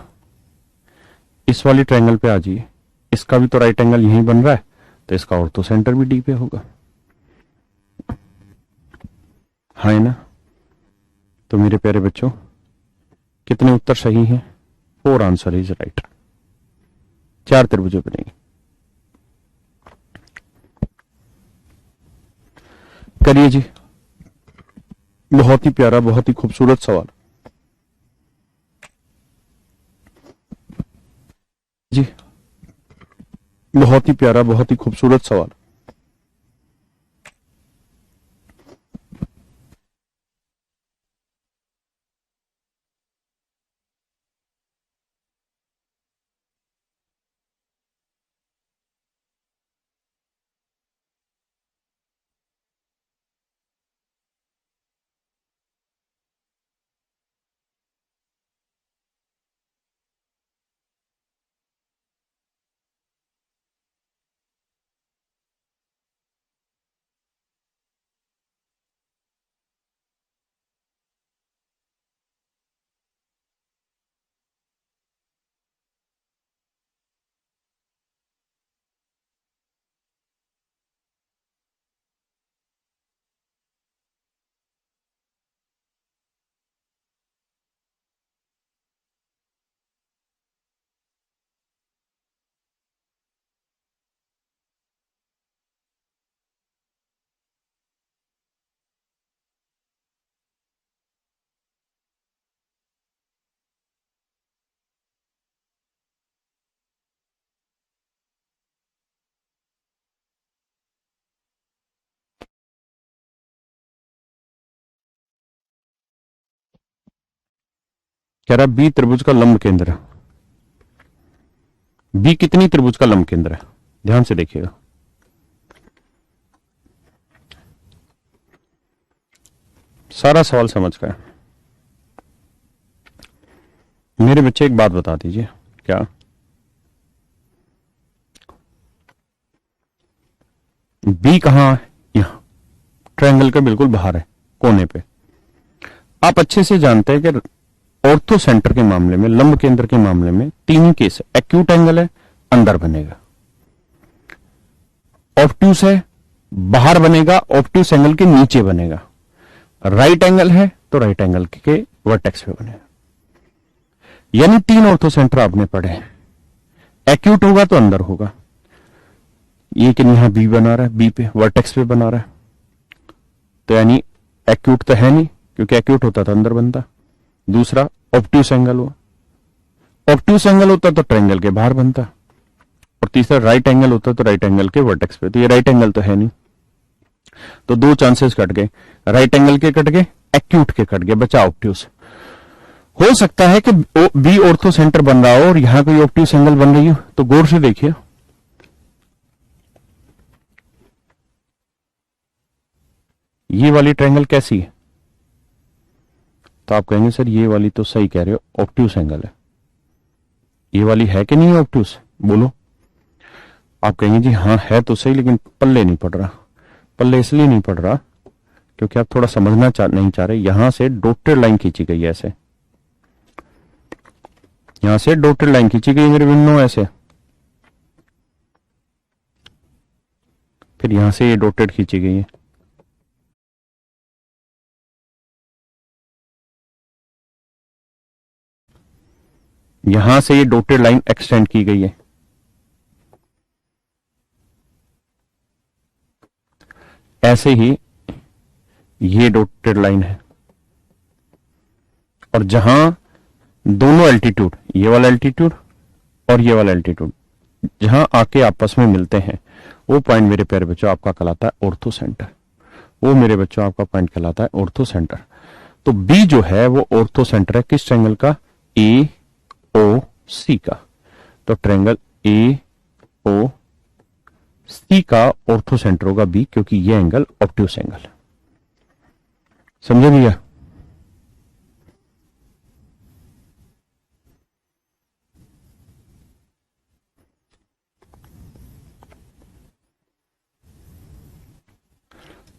इस वाली ट्रायंगल पे आ जाइए, इसका भी तो राइट एंगल यहीं बन रहा है तो इसका ऑर्थो सेंटर भी डी पे होगा। हाँ है ना? तो मेरे प्यारे बच्चों कितने उत्तर सही हैं? 4 आंसर इज राइट। 4 त्रिभुजें बनेंगी। करिए जी, बहुत ही प्यारा, बहुत ही खूबसूरत सवाल जी, बहुत ही प्यारा, बहुत ही खूबसूरत सवाल। कह रहा बी त्रिभुज का लंब केंद्र है। बी कितनी त्रिभुज का लंब केंद्र है? ध्यान से देखिएगा। सारा सवाल समझ गए? मेरे बच्चे एक बात बता दीजिए, क्या बी कहां है? यहां। ट्रायंगल के बिल्कुल बाहर है, कोने पे। आप अच्छे से जानते हैं कि ऑर्थो सेंटर के मामले में, लंब केंद्र के मामले में तीन ही केस है। एक्यूट एंगल है, अंदर बनेगा। ऑब्ट्यूस है, बाहर बनेगा, ऑब्ट्यूस एंगल के नीचे बनेगा। राइट एंगल है तो राइट एंगल के वर्टेक्स पे बनेगा। यानी तीन ऑर्थो सेंटर आपने पढ़े हैं। एक्यूट होगा तो अंदर होगा, ये कि यहां बी बना रहा है, बी पे वर्टेक्स पे बना रहा है, तो यानी एक्यूट तो है नहीं, क्योंकि एक्यूट होता तो अंदर बनता। दूसरा ऑब्ट्यूस एंगल हुआ, ऑब्ट्यूस एंगल होता तो ट्रायंगल के बाहर बनता। और तीसरा राइट एंगल होता तो राइट एंगल के वर्टेक्स पे, तो ये राइट एंगल तो है नहीं, तो दो चांसेस कट गए। राइट एंगल के कट गए, एक्यूट के कट गए, बचा ऑब्ट्यूस। हो सकता है कि बी ऑर्थो सेंटर बन रहा हो और यहां कोई ऑब्ट्यूस एंगल बन रही हो, तो गौर से देखिए। ये वाली ट्रायंगल कैसी है? तो आप कहेंगे सर ये वाली तो सही कह रहे हो, ऑब्ट्यूस एंगल है। ये वाली है कि नहीं ऑब्ट्यूस? बोलो। आप कहेंगे जी हाँ है तो सही, लेकिन पल्ले नहीं पड़ रहा। पल्ले इसलिए नहीं पड़ रहा क्योंकि आप थोड़ा समझना नहीं चाह रहे। यहां से डॉटेड लाइन खींची गई है ऐसे, यहां से डॉटेड लाइन खींची गई मेरे विंडो ऐसे, फिर यहां से ये डॉटेड खींची गई है। यहां से ये डॉटेड लाइन एक्सटेंड की गई है, ऐसे ही ये डॉटेड लाइन है। और जहां दोनों एल्टीट्यूड, ये वाला एल्टीट्यूड और ये वाला एल्टीट्यूड जहां आके आपस में मिलते हैं, वो पॉइंट मेरे प्यारे बच्चों आपका कहलाता है ऑर्थो सेंटर। वो मेरे बच्चों आपका पॉइंट कहलाता है ऑर्थो सेंटर। तो बी जो है वो ऑर्थो सेंटर है किस ट्रायंगल का? ए ओ सी का। तो ट्रायंगल ए ओ सी का ऑर्थो सेंटर होगा बी, क्योंकि ये एंगल ऑब्ट्यूस एंगल है। समझे भैया?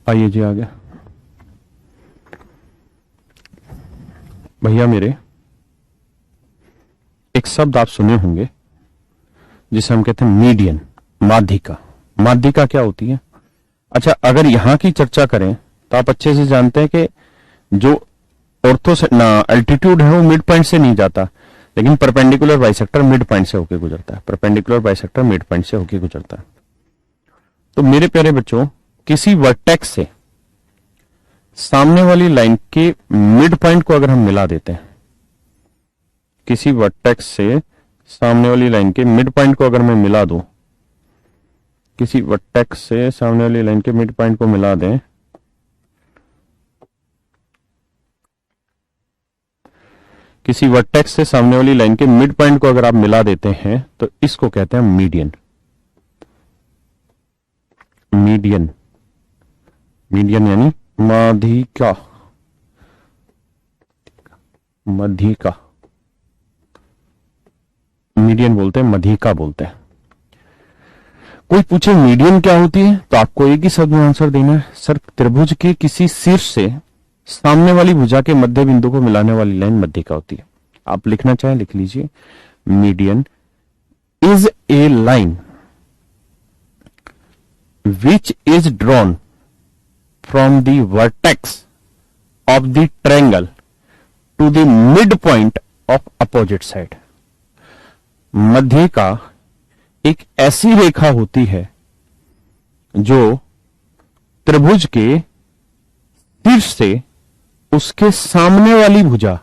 आइए जी आगे। भैया मेरे, एक शब्द आप सुने होंगे जिसे हम कहते हैं मीडियन, माध्यिका। माध्यिका क्या होती है? अच्छा, अगर यहां की चर्चा करें तो आप अच्छे से जानते हैं कि जो ऑर्थो से ना एल्टीट्यूड है वो मिड पॉइंट से नहीं जाता, लेकिन परपेंडिकुलर बाइसेक्टर मिड पॉइंट से होकर गुजरता है। परपेंडिकुलर बाइसेक्टर मिड पॉइंट से होकर गुजरता है। तो मेरे प्यारे बच्चों, किसी वर्टेक्स से सामने वाली लाइन के मिड पॉइंट को अगर हम मिला देते हैं, किसी वर्टेक्स से सामने वाली लाइन के मिड पॉइंट को अगर मैं मिला दूं, किसी वर्टेक्स से सामने वाली लाइन के मिड पॉइंट को मिला दें, किसी वर्टेक्स से सामने वाली लाइन के मिड पॉइंट को अगर आप मिला देते हैं तो इसको कहते हैं मीडियन। मीडियन, मीडियन यानी माध्यिका। मध्यिका, मीडियन बोलते हैं, मध्यिका बोलते हैं। कोई पूछे मीडियन क्या होती है, तो आपको एक ही शब्द में आंसर देना है, सर त्रिभुज के किसी शीर्ष से सामने वाली भुजा के मध्य बिंदु को मिलाने वाली लाइन मध्यिका होती है। आप लिखना चाहें लिख लीजिए, median is a line which is drawn from the vertex of the triangle to the midpoint of opposite side. मध्यिका एक ऐसी रेखा होती है जो त्रिभुज के शीर्ष से उसके सामने वाली भुजा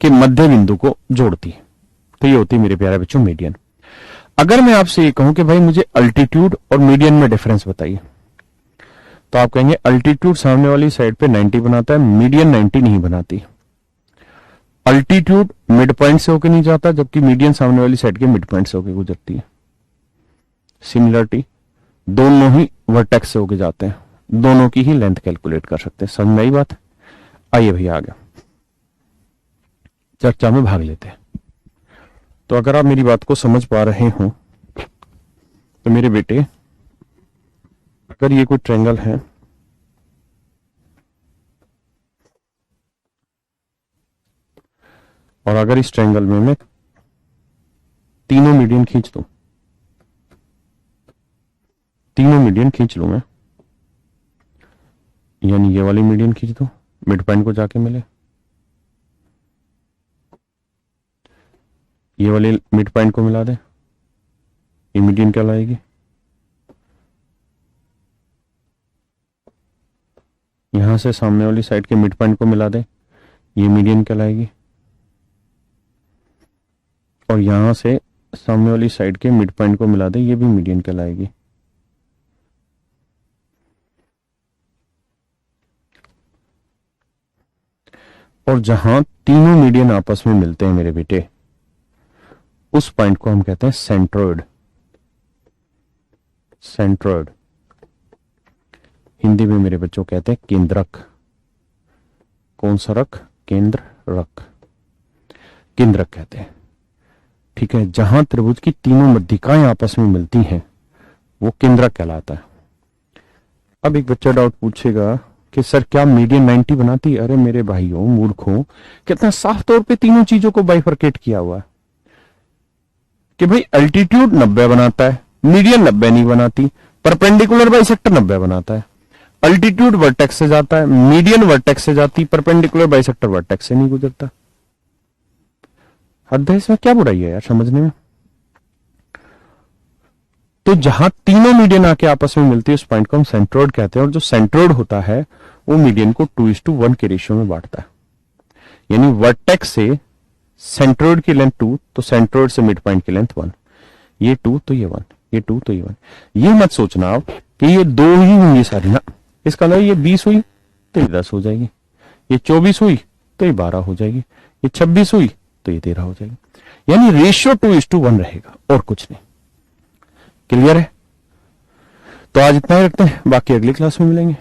के मध्य बिंदु को जोड़ती है। तो ये होती है मेरे प्यारे बच्चों मीडियन। अगर मैं आपसे ये कहूं कि भाई मुझे अल्टीट्यूड और मीडियन में डिफरेंस बताइए, तो आप कहेंगे अल्टीट्यूड सामने वाली साइड पे 90 बनाता है, मीडियन 90 नहीं बनाती। अल्टीट्यूड मिड पॉइंट से होकर नहीं जाता, जबकि मीडियन सामने वाली साइड के मिड पॉइंट से होकर गुजरती है। सिमिलरिटी, दोनों ही वर्टेक्स से होकर जाते हैं, दोनों की ही लेंथ कैलकुलेट कर सकते हैं। समझ में आई बात? आइए भैया आगे चर्चा में भाग लेते हैं। तो अगर आप मेरी बात को समझ पा रहे हो तो मेरे बेटे अगर ये कोई ट्रायंगल है और अगर इस ट्रायंगल में मैं तीनों मीडियन खींच दूं, तीनों मीडियन खींच लूं मैं, यानी ये वाली मीडियन खींच दूं, मिड पॉइंट को जाके मिले, ये वाले मिड पॉइंट को मिला दे, ये मीडियन कहलाएगी। यहां से सामने वाली साइड के मिड पॉइंट को मिला दे, ये मीडियन कहलाएगी। और यहां से सामने वाली साइड के मिड पॉइंट को मिला दे, ये भी मीडियन कहलाएगी। और जहां तीनों मीडियन आपस में मिलते हैं मेरे बेटे, उस पॉइंट को हम कहते हैं सेंट्रोइड। सेंट्रोइड हिंदी में मेरे बच्चों कहते हैं केंद्रक। कौन सा रक? केंद्र रक, केंद्रक कहते हैं। ठीक है, जहां त्रिभुज की तीनों मध्यिकाएं आपस में मिलती हैं वो केंद्रक कहलाता है। अब एक बच्चा डाउट पूछेगा कि सर क्या मीडियन 90 बनाती है? अरे मेरे भाइयों मूर्खों, कितना साफ तौर पे तीनों चीजों को बाइफरकेट किया हुआ है कि भाई अल्टीट्यूड 90 बनाता है, मीडियन 90 नहीं बनाती, परपेंडिकुलर बाइसेक्टर 90 बनाता है। अल्टीट्यूड वर्टेक्स से जाता है, मीडियन वर्टेक्स से जाती, परपेंडिकुलर बाइसेक्टर वर्टेक्स से नहीं गुजरता। हद है, इसमें क्या बुराई है यार समझने में? तो जहां तीनों मीडियन आके आपस में मिलती है उस पॉइंट को हम सेंट्रोइड कहते हैं। और जो सेंट्रोइड होता है वो मीडियन को 2:1 के रेशियो में बांटता है। यानी वर्टेक्स से सेंट्रोइड की लेंथ 2, तो सेंट्रोइड से मिड पॉइंट की लेंथ 1। ये 2 तो ये 1, ये 2 तो ये 1। ये मत सोचना आप कि ये 2 ही होंगी सारी ना। इसका मतलब ये 20 हुई तो ये 10 हो जाएगी, ये 24 हुई तो ये 12 हो जाएगी, ये 26 हुई तो ये 13 हो जाएगी। यानी रेशियो 2:1 रहेगा और कुछ नहीं। क्लियर है? तो आज इतना ही रखते हैं, बाकी अगली क्लास में मिलेंगे।